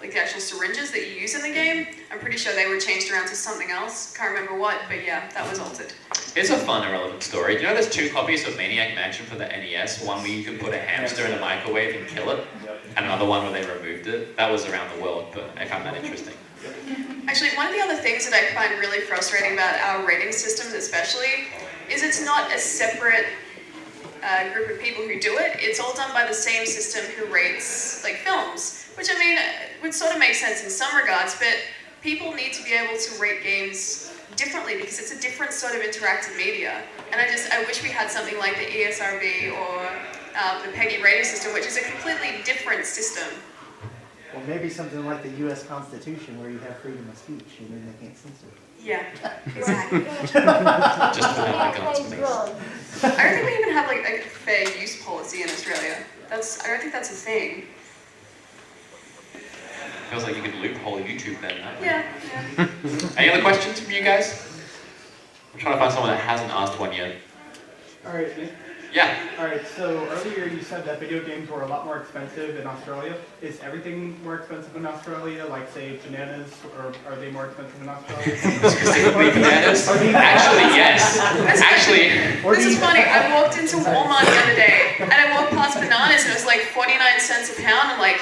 like the actual syringes that you use in the game. I'm pretty sure they were changed around to something else. Can't remember what, but yeah, that was altered. Here's a fun, irrelevant story. Do you know there's 2 copies of Maniac Mansion for the NES? One where you can put a hamster in a microwave and kill it, and another one where they removed it. That was around the world, but I found that interesting. Actually, one of the other things that I find really frustrating about our rating systems especially, is it's not a separate group of people who do it. It's all done by the same system who rates like films, which I mean would sort of make sense in some regards, but people need to be able to rate games differently because it's a different sort of interactive media. And I wish we had something like the ESRB or the PEGI rating system, which is a completely different system. Or maybe something like the U.S. Constitution where you have freedom of speech and then they can't censor it. Yeah, exactly. Just without the guns, please. I don't think we even have like a fair use policy in Australia. I don't think that's a thing. Feels like you could loophole YouTube then, huh? Yeah. Any other questions from you guys? I'm trying to find someone that hasn't asked one yet. Alright, Yeah. Alright, so earlier you said that video games were a lot more expensive in Australia. Is everything more expensive in Australia? Like, say, bananas, or are they more expensive in Australia? Specifically bananas? Actually, yes. Actually, This is funny. I walked into Walmart the other day, and I walked past bananas, and it was like 49 cents a pound. I'm like,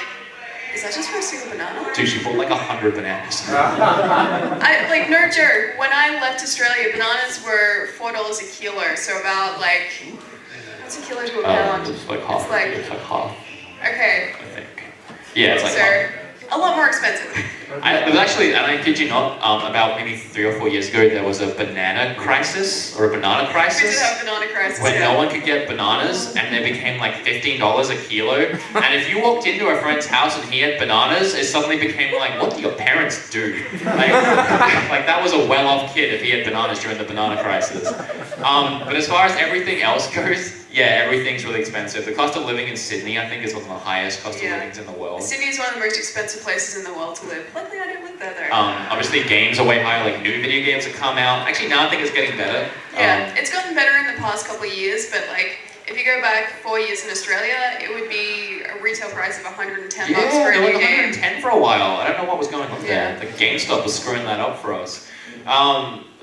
is that just for a single banana? dude, she bought like 100 bananas. Like, no joke. When I left Australia, bananas were $4 a kilo, so about like, what's a kilo to a pound? It's like half. It's like half, Okay, I think. Yeah, it's like so half. a lot more expensive. There was actually, and I kid you not, about maybe 3 or 4 years ago, there was a banana crisis, or a banana We did crisis, have banana crisis. when yeah. no one could get bananas, and they became like $15 a kilo. And if you walked into a friend's house and he had bananas, it suddenly became like, what do your parents do? Like that was a well-off kid if he had bananas during the banana crisis. But as far as everything else goes, yeah, everything's really expensive. The cost of living in Sydney, I think, is one of the highest cost of livings in the world. Sydney is one of the most expensive places in the world to live. Luckily, I didn't live there though. Obviously, games are way higher, like new video games that come out. Actually, now I think it's getting better. Yeah, it's gotten better in the past couple of years, but like, if you go back 4 years in Australia, it would be a retail price of $110 for a new game. 110 for a while. I don't know what was going on there. The GameStop was screwing that up for us.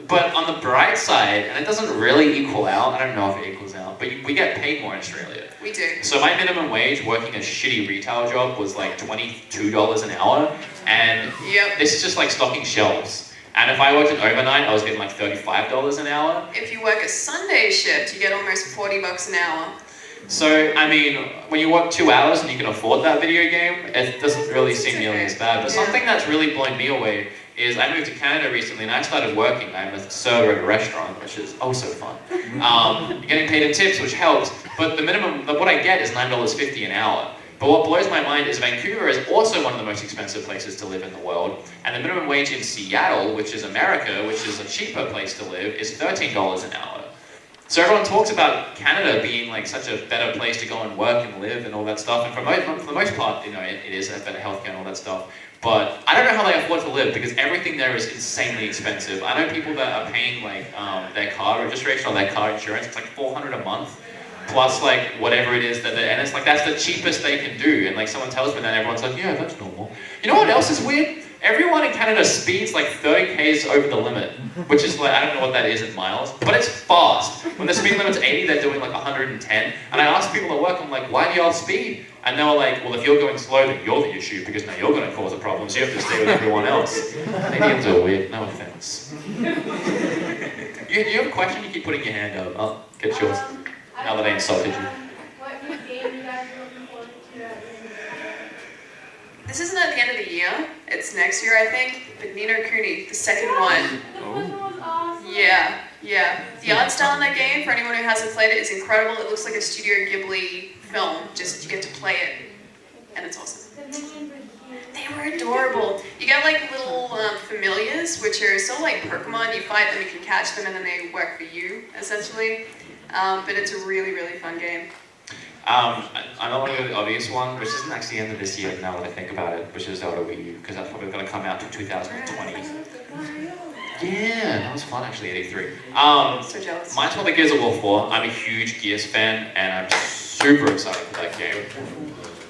But on the bright side, and it doesn't really equal out, I don't know if it equals out, but we get paid more in Australia. We do. So my minimum wage working a shitty retail job was like $22 an hour, and this is just like stocking shelves. And if I worked an overnight, I was getting like $35 an hour. If you work a Sunday shift, you get almost $40 an hour. So, I mean, when you work 2 hours and you can afford that video game, it doesn't really seem nearly as bad. But something that's really blown me away is I moved to Canada recently and I started working. I'm a server at a restaurant, which is also fun. You're getting paid in tips, which helps, but the minimum, what I get is $9.50 an hour. But what blows my mind is Vancouver is also one of the most expensive places to live in the world, and the minimum wage in Seattle, which is America, which is a cheaper place to live, is $13 an hour. So everyone talks about Canada being like such a better place to go and work and live and all that stuff, and for the most part, you know, it is a better healthcare and all that stuff. But I don't know how they afford to live because everything there is insanely expensive. I know people that are paying like their car registration or their car insurance. It's like $400 a month, plus like whatever it is that and it's like that's the cheapest they can do. And like someone tells me that, everyone's like, yeah, that's normal. You know what else is weird? Everyone in Canada speeds like 30 k's over the limit, which is like, I don't know what that is in miles, but it's fast. When the speed limit's 80, they're doing like 110. And I asked people at work, I'm like, why do y'all speed? And they were like, well, if you're going slow, then you're the issue, because now you're going to cause a problem, so you have to stay with everyone else. Canadians are weird, no offense. You have a question? You keep putting your hand up. I'll get yours, now that I insulted you. What new game you guys are looking forward to at the end of the year? This isn't at the end of the year, it's next year I think, but Ni no Kuni, the second one. The first one was awesome. Yeah. The art style in that game, for anyone who hasn't played it, is incredible. It looks like a Studio Ghibli film, just you get to play it, and it's awesome. The minions were cute. They were adorable. You get like little familiars, which are sort of like Pokemon. You fight them, you can catch them, and then they work for you, essentially. But it's a really, really fun game. I don't want to go to the obvious one, which isn't actually the end of this year now that I think about it, which is Zelda Wii U, because that's probably going to come out in 2020. Yeah, that was fun actually at E3. So jealous. Mine's probably Gears of War 4. I'm a huge Gears fan, and I'm super excited for that game.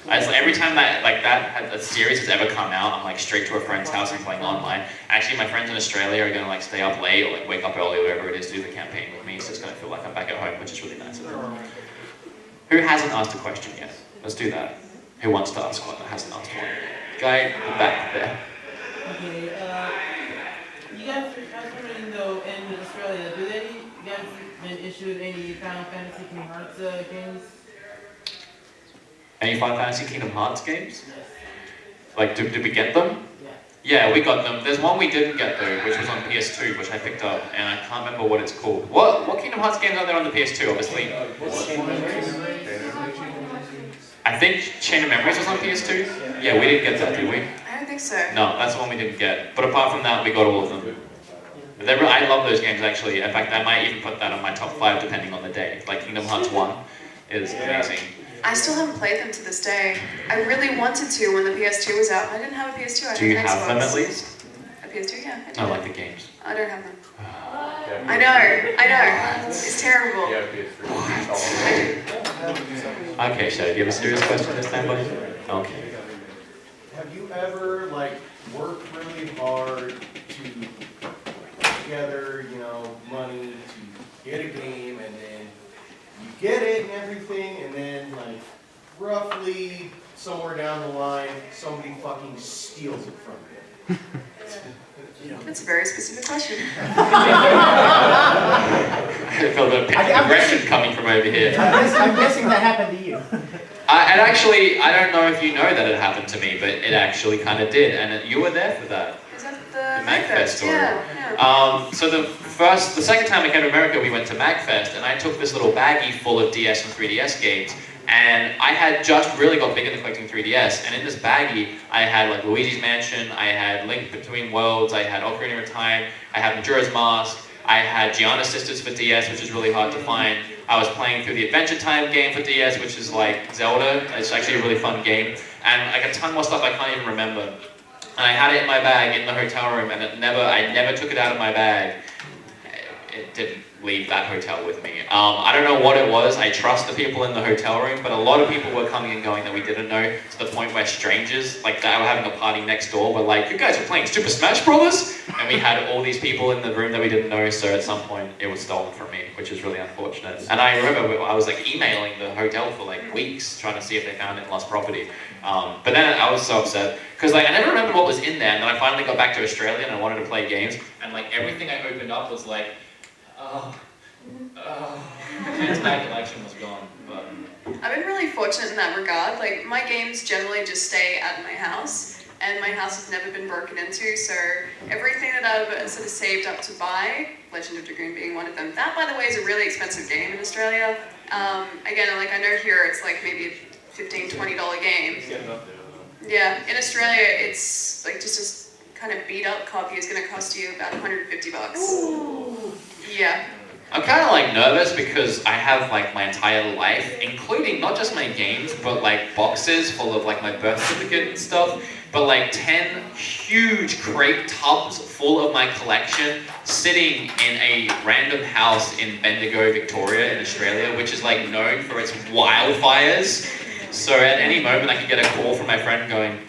Every time that series has ever come out, I'm like straight to a friend's house and playing online. Actually, my friends in Australia are going to like stay up late or like wake up early, whatever it is, to do the campaign with me, so it's going to feel like I'm back at home, which is really nice of them. Who hasn't asked a question yet? Let's do that. Who wants to ask one that hasn't asked one? Guy back there. Okay, you guys, I was wondering though, in Australia, you guys been issued any Final Fantasy Kingdom Hearts games? Any Final Fantasy Kingdom Hearts games? Yes. Like, did we get them? Yeah. Yeah, we got them. There's one we didn't get though, which was on PS2, which I picked up, and I can't remember what it's called. What Kingdom Hearts games are there on the PS2, obviously? I think Chain of Memories was on PS2? Yeah, we didn't get that, did we? I don't think so. No, that's the one we didn't get. But apart from that, we got all of them. I love those games actually. In fact, I might even put that on my top 5 depending on the day. Like Kingdom Hearts 1 is amazing. I still haven't played them to this day. I really wanted to when the PS2 was out. I didn't have a PS2, I had Do you an have Xbox. them at least? A PS2, yeah. I like the games. I don't have them. I know. It's terrible. Yeah, PS3. Okay, Shadow, do you have a serious question this time, buddy? Okay. Have you ever like worked really hard to put together, money to get a game, and then you get it and everything, and then like roughly somewhere down the line, somebody fucking steals it from you? That's a very specific question. I felt a bit of aggression coming from over here. I'm guessing that happened to you. And actually, I don't know if you know that it happened to me, but it actually kind of did, and you were there for that. Is that the MagFest story. Yeah. So the second time I came to America, we went to MagFest, and I took this little baggie full of DS and 3DS games, and I had just really got big into collecting 3DS, and in this baggie, I had like Luigi's Mansion, I had Link Between Worlds, I had Ocarina of Time, I had Majora's Mask, I had Gianna Sisters for DS, which is really hard to find. I was playing through the Adventure Time game for DS, which is like Zelda. It's actually a really fun game, and like a ton more stuff I can't even remember. And I had it in my bag in the hotel room, and I never took it out of my bag. It didn't leave that hotel with me. I don't know what it was. I trust the people in the hotel room, but a lot of people were coming and going that we didn't know, to the point where strangers, like that were having a party next door, were like, "You guys are playing Super Smash Brothers?" And we had all these people in the room that we didn't know, so at some point it was stolen from me, which is really unfortunate. And I remember I was like emailing the hotel for like weeks, trying to see if they found it in lost property. But then I was so upset, because like I never remembered what was in there, and then I finally got back to Australia and I wanted to play games, and like everything I opened up was like, and its back collection was gone. But I've been really fortunate in that regard. Like, my games generally just stay at my house, and my house has never been broken into, so everything that I've sort of saved up to buy, Legend of Dragoon being one of them, that, by the way, is a really expensive game in Australia. Again, like, I know here it's like maybe a $15, $20 game. Yeah, in Australia, it's like just a kind of beat up copy is going to cost you about $150. Ooh. Yeah. I'm kind of like nervous because I have like my entire life, including not just my games, but like boxes full of like my birth certificate and stuff, but like 10 huge crate tubs full of my collection sitting in a random house in Bendigo, Victoria in Australia, which is like known for its wildfires. So at any moment I could get a call from my friend going,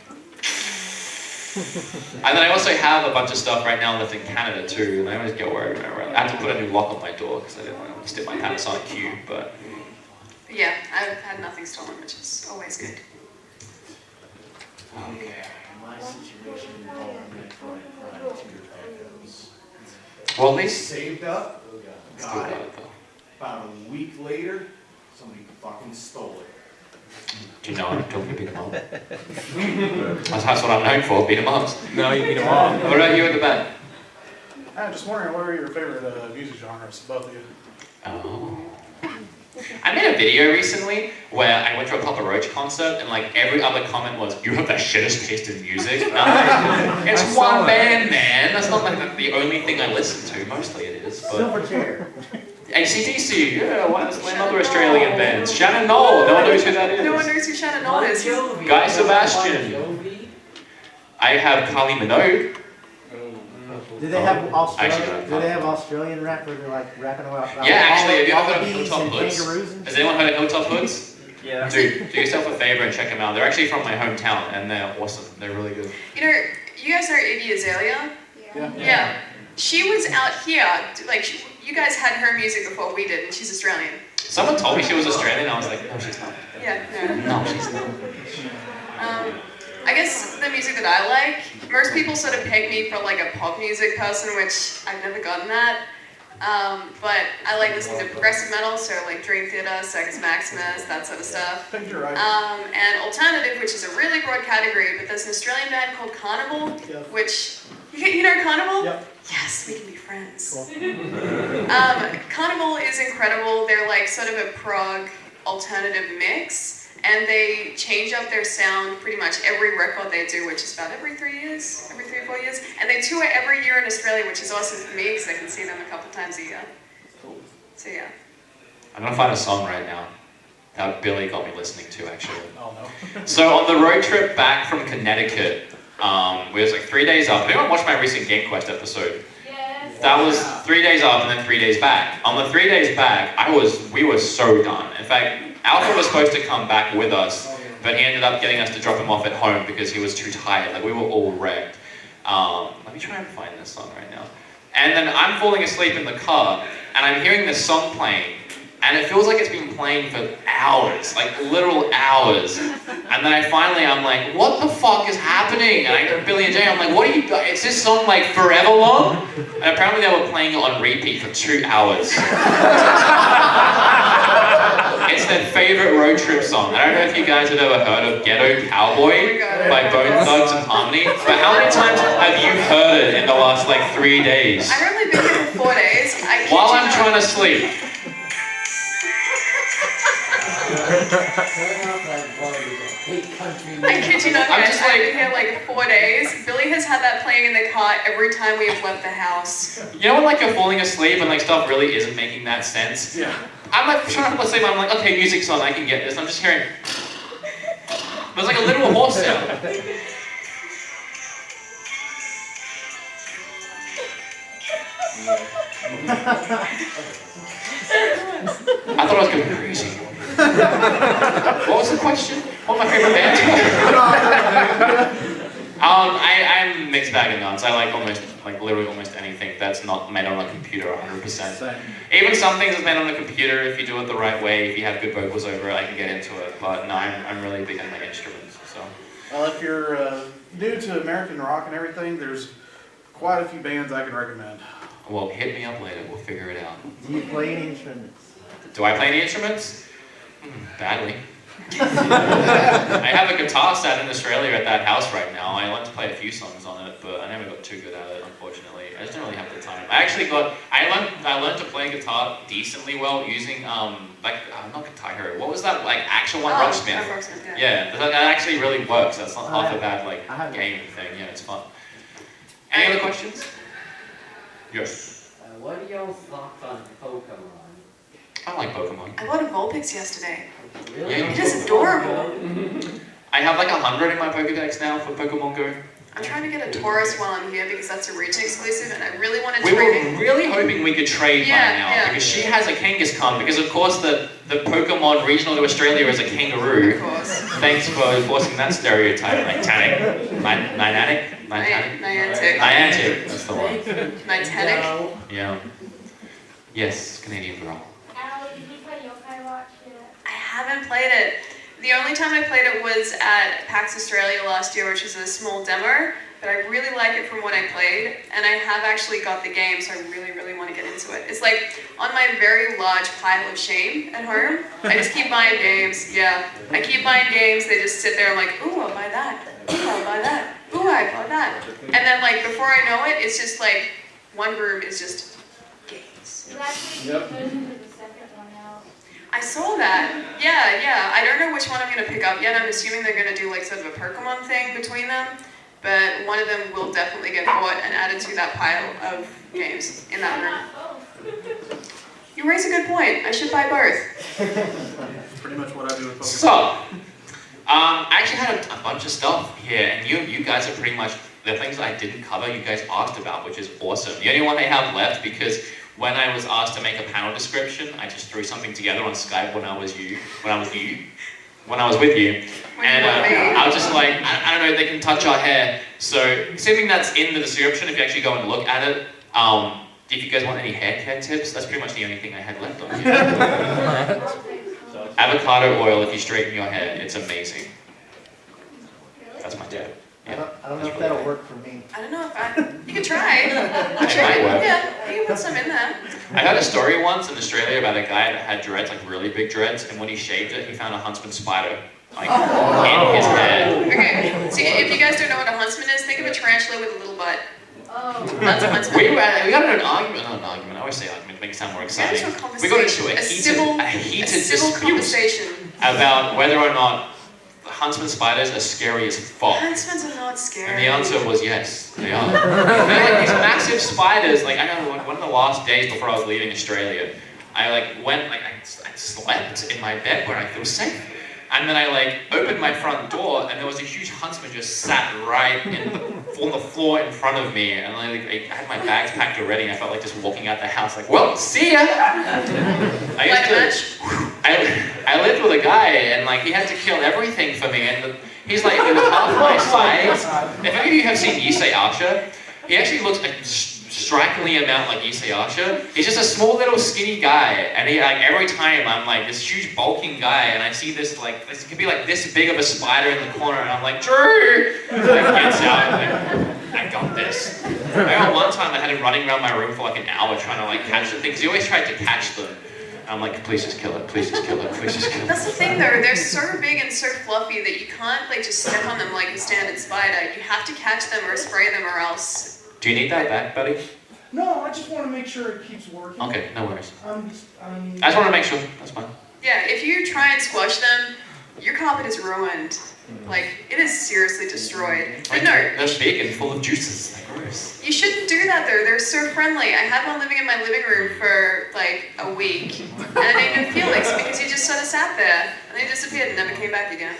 and then I also have a bunch of stuff right now left in Canada too, and I always get worried whenever I have to put a new lock on my door because I didn't want to stick my Panasonic Cube, but... Yeah, I've had nothing stolen, which is always good. Okay. My situation involved Metroid Prime 2 Echoes. Well, at least... Saved up, got it. About a week later, somebody fucking stole it. Do you know I'm talking to beat 'em up? That's what I'm known for, beat 'em ups. No, you beat 'em up. What about you at the back? I'm just wondering, what are your favorite music genres, both of you? Oh. I made a video recently where I went to a Papa Roach concert and like every other comment was, "You have the shittest taste in music." No, it's one band, man. That's not like the only thing I listen to. Mostly it is. But... Silverchair. AC/DC, yeah, why there's another Australian bands. Shannon Knoll, no one knows who that is. No one knows who Shannon Knoll is. Guy Sebastian. I have Kylie Minogue. Do they have Australian rap where they're like rapping about? Yeah, actually, have you ever heard of wallabies Hilltop and Hoods? kangaroos and Has anyone heard of Hilltop Hoods? Yeah. Dude, do yourself a favor and check them out. They're actually from my hometown, and they're awesome. They're really good. You know, you guys know Iggy Azalea? Yeah. She was out here, like, you guys had her music before we did, and she's Australian. Someone told me she was Australian, and I was like, no, she's not. Yeah, no. No, she's not. I guess the music that I like, most people sort of peg me for like a pop music person, which I've never gotten that. But I like listening to progressive metal, so like Dream Theater, Circus Maximus, that sort of stuff. And alternative, which is a really broad category, but there's an Australian band called Carnival, which, you know Carnival? Yep. Yes, we can be friends. Carnival is incredible. They're like sort of a prog alternative mix. And they change up their sound pretty much every record they do, which is about every 3 years, every 3 or 4 years. And they tour every year in Australia, which is awesome for me because I can see them a couple times a year. So yeah. I'm gonna find a song right now that Billy got me listening to, actually. Oh no. So on the road trip back from Connecticut, we was like 3 days up. Anyone watch my recent Game Quest episode? Yes. that was 3 days up and then 3 days back. On the 3 days back, we were so done. In fact, Alfred was supposed to come back with us, but he ended up getting us to drop him off at home because he was too tired. Like, we were all wrecked. Let me try and find this song right now. And then I'm falling asleep in the car, and I'm hearing this song playing, and it feels like it's been playing for hours, like literal hours. And then I'm like, what the fuck is happening? And I go to Billy and Jay, I'm like, what are you doing? Is this song like forever long? And apparently they were playing it on repeat for 2 hours. It's their favorite road trip song. I don't know if you guys have ever heard of Ghetto Cowboy by Bone Thugs and Harmony, but how many times have you heard it in the last like 3 days? I've only been here for 4 days. While I'm trying to sleep. I kid you not, guys, I've been here like 4 days. Billy has had that playing in the car every time we have left the house. You know when like you're falling asleep and like stuff really isn't making that sense? Yeah. I'm like trying to fall asleep, I'm like, okay, music song, I can get this. I'm just hearing, there's like a literal horse sound. I thought I was going crazy. What was the question? What my favorite bands were? I'm mixed bag of nuts. I like literally almost anything that's not made on a computer 100%. Even some things that's made on a computer, if you do it the right way, if you have good vocals over it, I can get into it. But no, I'm really big on my instruments. So. Well, if you're new to American rock and everything, there's quite a few bands I can recommend. Well, hit me up later. We'll figure it out. Do you play any instruments? Do I play any instruments? Badly. I have a guitar set in Australia at that house right now. I learned to play a few songs on it, but I never got too good at it, unfortunately. I just didn't really have the time. I learned to play guitar decently well using not Guitar Hero. What was that actual one? Rocksmith. Rocksmith, Yeah, that actually really works. That's not half a bad game thing. Yeah, it's fun. Any other questions? Yes. What are y'all's thoughts on Pokemon? I like Pokemon. I bought a Vulpix yesterday. Really? Yeah, It is adorable. I have like 100 in my Pokedex now for Pokemon Go. I'm trying to get a Taurus while I'm here because that's a region exclusive and I really want to We trade were it. really hoping we could trade by now because she has a Kangaskhan because of course the Pokemon regional to Australia is a kangaroo. Of course. Thanks for enforcing that stereotype. Niantic? Niantic, that's the one. Niantic? Yeah. Yes, Canadian girl. I haven't played it. The only time I played it was at PAX Australia last year, which is a small demo, but I really like it from what I played, and I have actually got the game, so I really, really want to get into it. It's like on my very large pile of shame at home. I just keep buying games, yeah. I keep buying games, they just sit there, I'm like, ooh, I'll buy that. Ooh, I'll buy that. Ooh, I bought that. And then like, before I know it, it's just like, one room is just games. Yep. I saw that. Yeah. I don't know which one I'm going to pick up yet. I'm assuming they're going to do like sort of a Pokemon thing between them. But one of them will definitely get bought and added to that pile of games in that room. You raise a good point. I should buy both. That's pretty much what I do with Pokemon. So, I actually had a bunch of stuff here, and you guys are pretty much, the things I didn't cover, you guys asked about, which is awesome. The only one I have left, because when I was asked to make a panel description, I just threw something together on Skype when I was with you. And I was just like, I don't know, they can touch our hair. So, assuming that's in the description, if you actually go and look at it, if you guys want any hair care tips, that's pretty much the only thing I had left on here. Avocado oil if you straighten your hair, it's amazing. That's my tip. Yeah, I don't know if that'll work for me. I don't know if you could try. Yeah, you can put some in there. I heard a story once in Australia about a guy that had dreads, like really big dreads, and when he shaved it, he found a huntsman spider, like, in his hair. Okay, so if you guys don't know what a huntsman is, think of a tarantula with a little butt. That's a huntsman. We got into an argument, not an argument, I always say argument to make it sound more exciting. We got into a heated dispute about whether or not huntsman spiders are scary as fuck. Huntsmans are not scary. And the answer was yes, they are. They're like these massive spiders. Like I know, one of the last days before I was leaving Australia, I slept in my bed where I feel safe. I And then I like opened my front door, and there was a huge huntsman just sat right on the floor in front of me, and I had my bags packed already, and I felt like just walking out the house, like, well, see ya. I lived with a guy, and like he had to kill everything for me, and he's like, he was half my size. If any of you have seen Yusei Archer, he actually looks a strikingly amount like Yusei Archer. He's just a small little skinny guy, and he like every time I'm like this huge bulking guy, and I see this like this could be like this big of a spider in the corner, and I'm like, Drew! And he gets out, and I got this. I got one time I had him running around my room for like an hour trying to like catch the things. He always tried to catch them. I'm like, please just kill it, please just kill it, please just kill it. That's the thing though, they're so big and so fluffy that you can't like just step on them like a standard spider. You have to catch them or spray them or else. Do you need that back, buddy? No, I just want to make sure it keeps working. Okay, no worries. I I just want to make sure, that's fine. Yeah, if you try and squash them, your carpet is ruined. Like, it is seriously destroyed. But no, They're big and full of juices, like gross. you shouldn't do that though, they're so friendly. I had one living in my living room for like a week, and I named him Felix because he just sort of sat there, and they disappeared and never came back again.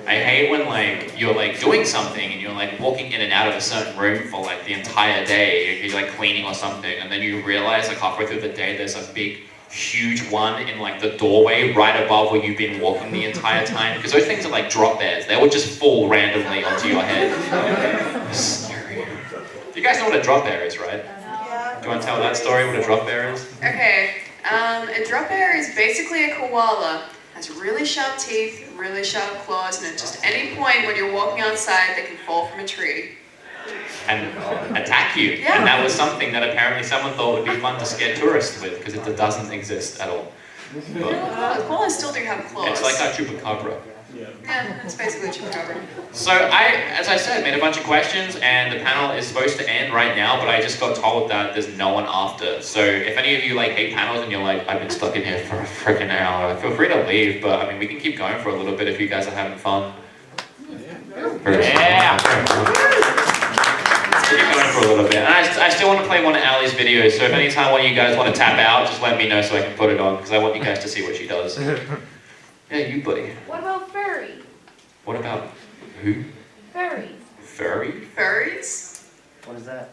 I hate when like you're like doing something and you're like walking in and out of a certain room for like the entire day. You're like cleaning or something, and then you realize like halfway through the day there's a big, huge one in like the doorway right above where you've been walking the entire time. Because those things are like drop bears. They will just fall randomly onto your head. It's scary. You guys know what a drop bear is, right? Yeah. Do you want to tell that story? What a drop bear is? Okay, a drop bear is basically a koala. Has really sharp teeth, really sharp claws, and at just any point when you're walking outside, they can fall from a tree. And attack you. Yeah. And that was something that apparently someone thought would be fun to scare tourists with, because it doesn't exist at all. But Koalas still do have claws. it's like our chupacabra. Yeah, it's basically a chupacabra. So as I said, made a bunch of questions, and the panel is supposed to end right now, but I just got told that there's no one after. So if any of you like hate panels and you're like, I've been stuck in here for a freaking hour, feel free to leave, but I mean, we can keep going for a little bit if you guys are having fun. Yeah! Keep going for a little bit. And I still want to play one of Allie's videos, so if any time one of you guys want to tap out, just let me know so I can put it on, because I want you guys to see what she does. Yeah, you buddy. What about furry? What about who? Furries. Furry? Furries? What is that?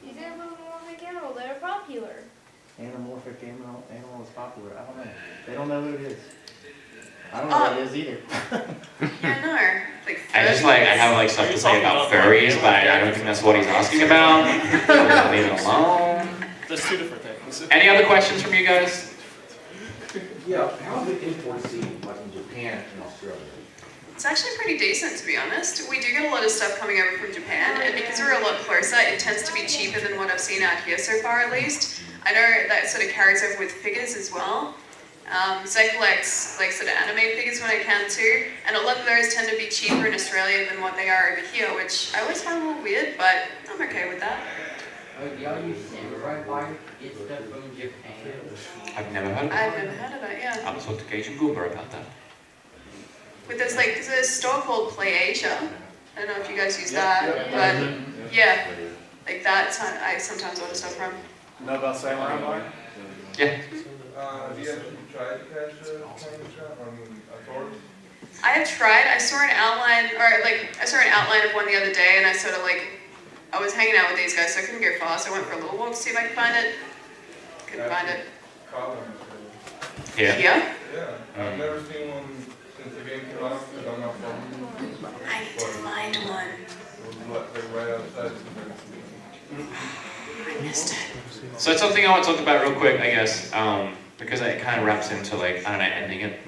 These anamorphic animals that are popular. Anamorphic animal is popular. I don't know. They don't know who it is. I don't know what it is either. Yeah, no. Like, I have like stuff to say about furries, but I don't think that's what he's asking about. Leave it alone. There's two different things. Any other questions from you guys? Yeah, how's the import scene like in Japan and Australia? It's actually pretty decent, to be honest. We do get a lot of stuff coming over from Japan, and because we're a lot closer, it tends to be cheaper than what I've seen out here so far, at least. I know that sort of carries over with figures as well. So I collect like sort of anime figures when I can too, and a lot of those tend to be cheaper in Australia than what they are over here, which I always find a little weird, but I'm okay with that. Do y'all use samurai wire to get stuff from Japan? I've never heard of I've it. never heard of it, yeah. I'll talk to Gage and Goober about that. But there's a store called Play Asia. I don't know if you guys use that, but yeah, like that's how I sometimes order stuff from. Know about samurai wire? Yeah. Have you ever tried to catch a candy trap? A tortoise? I have tried. I saw an outline of one the other day, and I sort of I was hanging out with these guys, so I couldn't go far, so I went for a little walk to see if I could find it. Couldn't find it. Yeah. Yeah? Yeah. I've never seen one since the game came out, because I'm not from. I need to find one. It was right outside. I missed it. So it's something I want to talk about real quick, I guess, because it kind of wraps into ending it.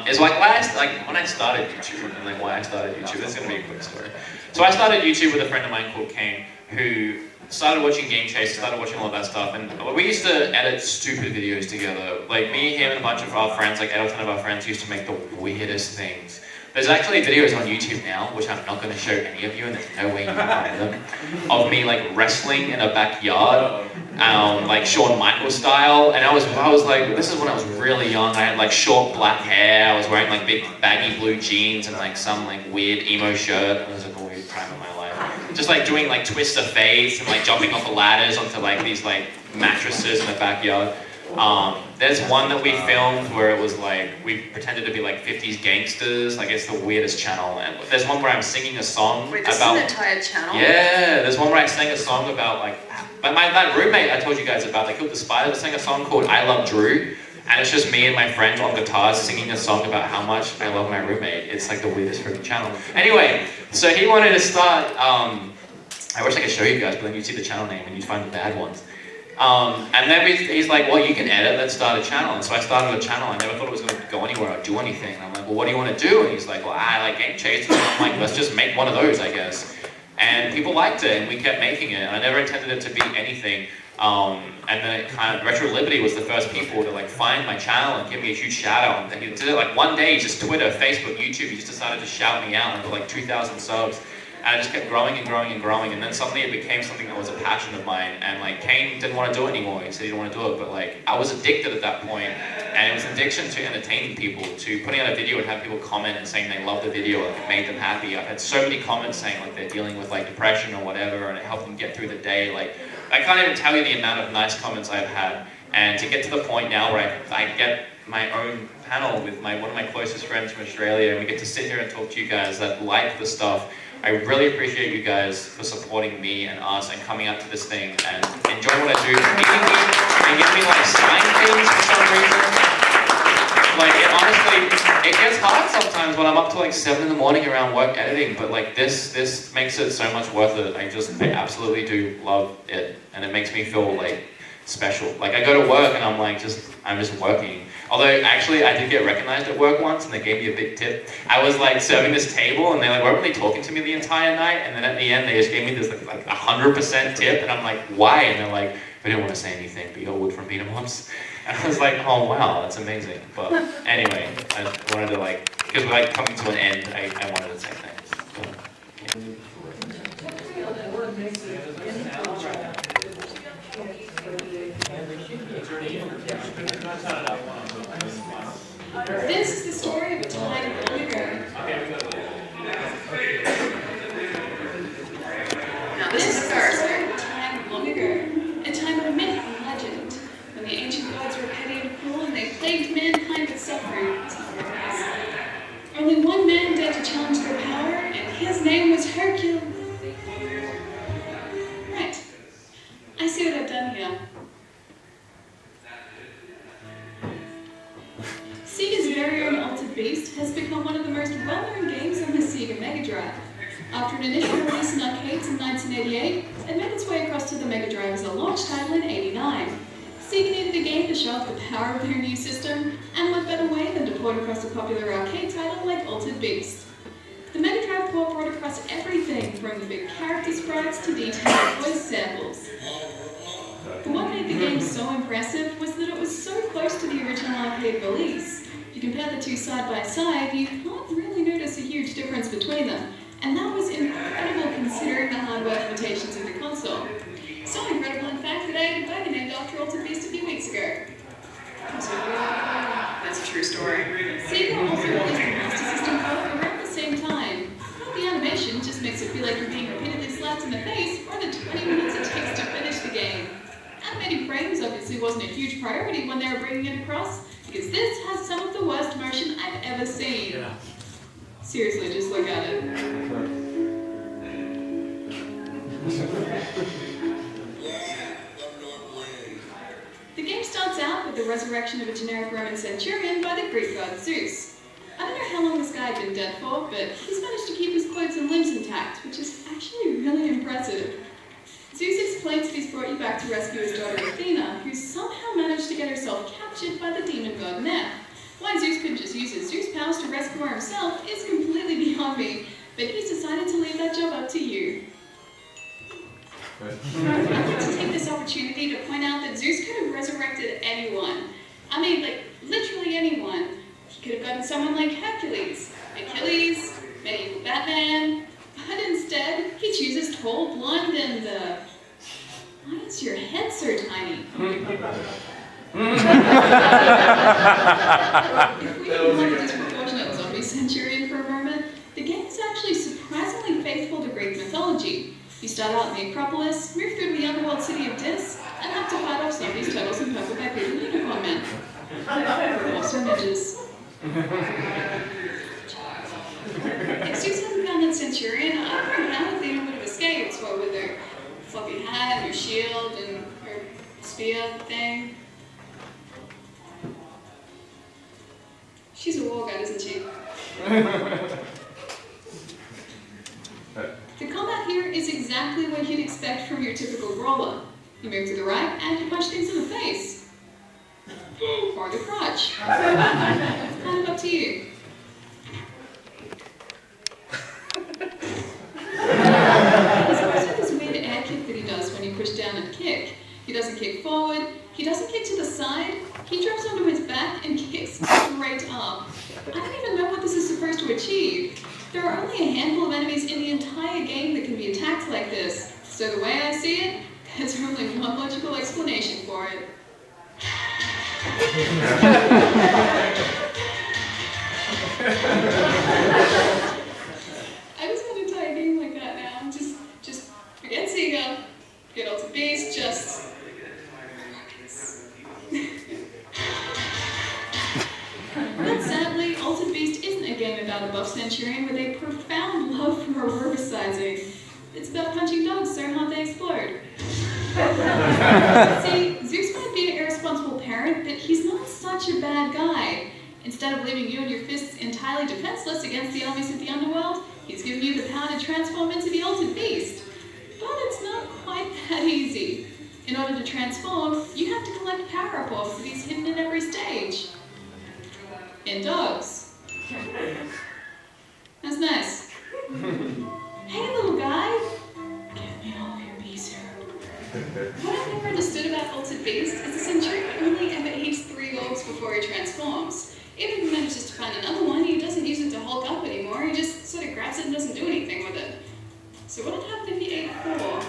Is when I started YouTube and why I started YouTube. This is gonna be a quick story. So I started YouTube with a friend of mine called Kane, who started watching Game Chase, started watching all that stuff, and we used to edit stupid videos together. Like me, him, and a bunch of our friends, like 8 or 10 of our friends, used to make the weirdest things. There's actually videos on YouTube now, which I'm not going to show any of you, and there's no way you can find them, of me wrestling in a backyard, like Shawn Michaels style. And I was like, this is when I was really young. I had short black hair. I was wearing big baggy blue jeans and some weird emo shirt. It was a weird time in my life. Just doing twists of fades and jumping off of ladders onto these mattresses in the backyard. There's one that we filmed where it was like, we pretended to be like 50s gangsters, like it's the weirdest channel. And there's one where I'm singing a song Wait, this about... is an entire channel? Yeah, there's one where I sang a song about like, my roommate I told you guys about, they killed the spider, sang a song called I Love Drew. And it's just me and my friends on guitars singing a song about how much I love my roommate. It's like the weirdest freaking channel. Anyway, so he wanted to start, I wish I could show you guys, but then you'd see the channel name and you'd find the bad ones. And then he's like, well, you can edit, let's start a channel. And so I started a channel. I never thought it was going to go anywhere or do anything. And I'm like, well, what do you want to do? And he's like, well, I like game chasers. And I'm like, let's just make one of those, I guess. And people liked it, and we kept making it. And I never intended it to be anything. And then it kind of, Retro Liberty was the first people to like find my channel and give me a huge shout out. And he did it like one day, just Twitter, Facebook, YouTube, he just decided to shout me out and got like 2,000 subs. And I just kept growing and growing and growing, and then suddenly it became something that was a passion of mine. And like Kane didn't want to do it anymore. He said he didn't want to do it, but like I was addicted at that point, and it was an addiction to entertaining people, to putting out a video and have people comment and saying they loved the video and it made them happy. I've had so many comments saying like they're dealing with like depression or whatever, and it helped them get through the day. Like I can't even tell you the amount of nice comments I've had, and to get to the point now where I get my own panel with one of my closest friends from Australia, and we get to sit here and talk to you guys that like the stuff. I really appreciate you guys for supporting me and us and coming out to this thing and enjoying what I do, meeting me and getting me like sign things for some reason. Like honestly, it gets hard sometimes when I'm up to like 7 in the morning around work editing, but like this makes it so much worth it. I absolutely do love it, and it makes me feel like special. Like I go to work and I'm just working. Although actually I did get recognized at work once and they gave me a big tip. I was like serving this table and they like weren't really talking to me the entire night, and then at the end they just gave me this like 100% tip, and I'm like, why? And they're like, we didn't want to say anything, but you're Wood from Beat 'em Ups. And I was like, oh wow, that's amazing. But anyway, I wanted to like, because we're like coming to an end, I wanted to say thanks. This is the story of a time long ago. Now this is the story of a time long ago, a time of myth and legend, when the ancient gods were petty and cruel and they plagued mankind with suffering. Only one man dared to challenge their power, and his name was Hercules. Right. I see what I've done here. Sega's very own Altered Beast has become one of the most well-known games on the Sega Mega Drive. After an initial release in arcades in 1988, it made its way across to the Mega Drive as a launch title in '89. Sega needed a game to show off the power of their new system, and what better way than to port across a popular arcade title like Altered Beast. The Mega Drive port brought across everything from the big character sprites to detailed voice samples. But what made the game so impressive was that it was so close to the original arcade release. If you compare the two side by side, you can't really notice a huge difference between them, and that was incredible considering the hardware limitations of the console. So incredible, in fact, that I had a bug named after Altered Beast a few weeks ago. That's a true story. Sega also released the Master System code around the same time. The animation just makes it feel like you're being repeatedly slapped in the face for the 20 minutes it takes to finish the game. Animating frames obviously wasn't a huge priority when they were bringing it across, because this has some of the worst motion I've ever seen. Yeah. Seriously, just look at it. The game starts out with the resurrection of a generic Roman centurion by the Greek god Zeus. I don't know how long this guy had been dead for, but he's managed to keep his clothes and limbs intact, which is actually really impressive. Zeus explains that he's brought you back to rescue his daughter Athena, who somehow managed to get herself captured by the demon god Neph. Why Zeus couldn't just use his Zeus powers to rescue her himself is completely beyond me, but he's decided to leave that job up to you. I'd like to take this opportunity to point out that Zeus could have resurrected anyone. I mean, like, literally anyone. He could have gotten someone like Hercules, Achilles, medieval Batman, but instead, he chooses tall, blonde, and, why is your head so tiny? If we ignore the disproportionate zombie centurion for a moment, the game is actually surprisingly faithful to Greek mythology. You start out in the Acropolis, move through the underworld city of Dis, and have to fight off zombies, turtles, and purple bipedal unicorn men. Awesome images. If Zeus hadn't found that Centurion, I don't know how they would have escaped. What with their floppy hat, her shield, and her spear thing. She's a war god, isn't she? The combat here is exactly what you'd expect from your typical brawler. You move to the right and you punch things in the face. Or the crotch. Kind of up to you. There's also this weird air kick that he does when you push down and kick. He doesn't kick forward, he doesn't kick to the side, he drops onto his back and kicks straight up. I don't even know what this is supposed to achieve. There are only a handful of enemies in the entire game that can be attacked like this, so the way I see it, there's only one logical explanation for it. I just want to tie a game like that now. Just forget Sega, get Ultimate Beast, just... But sadly, Ultimate Beast isn't a game about a buff Centurion with a profound love for aerobicizing. It's about punching dogs so hard they explode. See, Zeus might be an irresponsible parent, but he's not such a bad guy. Instead of leaving you and your fists entirely defenseless against the armies of the underworld, he's given you the power to transform into the Ultimate Beast. But it's not quite that easy. In order to transform, you have to collect power-up orbs that he's hidden in every stage. In dogs. That's nice. Hey, little guy. Give me all your bees here. What I've never understood about Ultimate Beast is the Centurion only ever eats 3 orbs before he transforms. Even if he manages to find another one, he doesn't use it to hulk up anymore. He just sort of grabs it and doesn't do anything with it. So what would happen if he ate 4?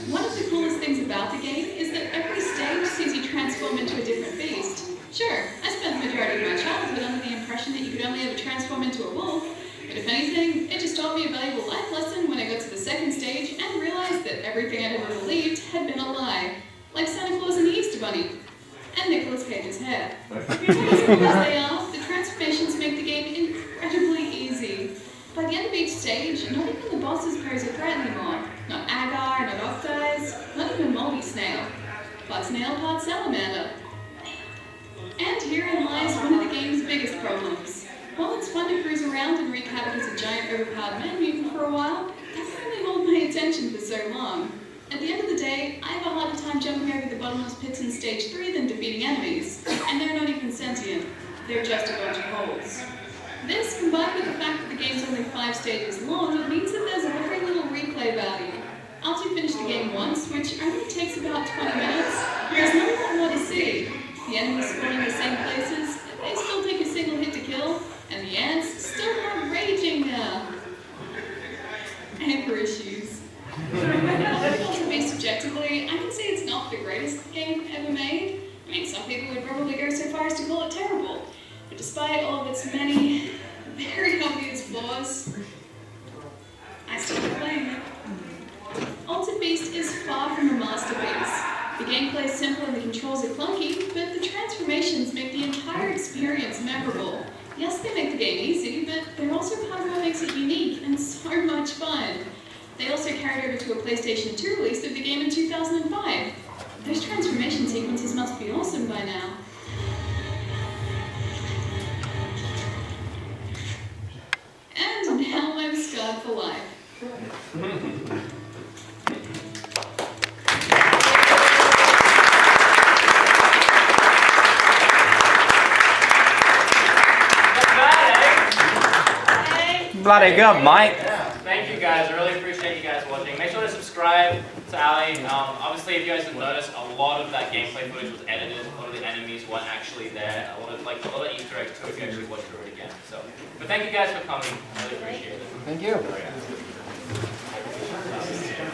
One of the coolest things about the game is that every stage sees you transform into a different beast. Sure, I spent the majority of my childhood under the impression that you could only ever transform into a wolf, but if anything, it just taught me a valuable life lesson when I got to the second stage and realized that everything I'd ever believed had been a lie. Like Santa Claus and the Easter Bunny. And Nicolas Cage's hair. As cool as they are, the transformations make the game incredibly easy. By the end of each stage, not even the bosses pose a threat anymore. Not agar, not octides, not even moldy snail. Part snail, part salamander. And herein lies one of the game's biggest problems. While it's fun to cruise around and wreak havoc as a giant overpowered man mutant for a while, that can only hold my attention for so long. At the end of the day, I have a harder time jumping over the bottomless pits in stage 3 than defeating enemies. And they're not even sentient. They're just a bunch of holes. This, combined with the fact that the game's only 5 stages long, means that there's very little replay value. After you finish the game once, which only takes about 20 minutes, there's not a lot more to see. The enemies spawn in the same places, they still take a single hit to kill, and the ants still are raging now. Anger issues. To be subjectively, I can say it's not the greatest game ever made. I mean, some people would probably go so far as to call it terrible. But despite all of its many, very obvious flaws, I still keep playing it. Ultimate Beast is far from a masterpiece. The gameplay is simple and the controls are clunky, but the transformations make the entire experience memorable. Yes, they make the game easy, but they're also part of what makes it unique and so much fun. They also carried over to a PlayStation 2 release of the game in 2005. Those transformation sequences must be awesome by now. And now I'm scarred for life. Bloody good, Mike. Thank you guys. I really appreciate you guys watching. Make sure to subscribe to Ali. Obviously, if you guys have noticed, a lot of that gameplay footage was edited. A lot of the enemies weren't actually there. A lot of Easter eggs too if you actually watch through it again. So, but thank you guys for coming. I really appreciate it. Thank you.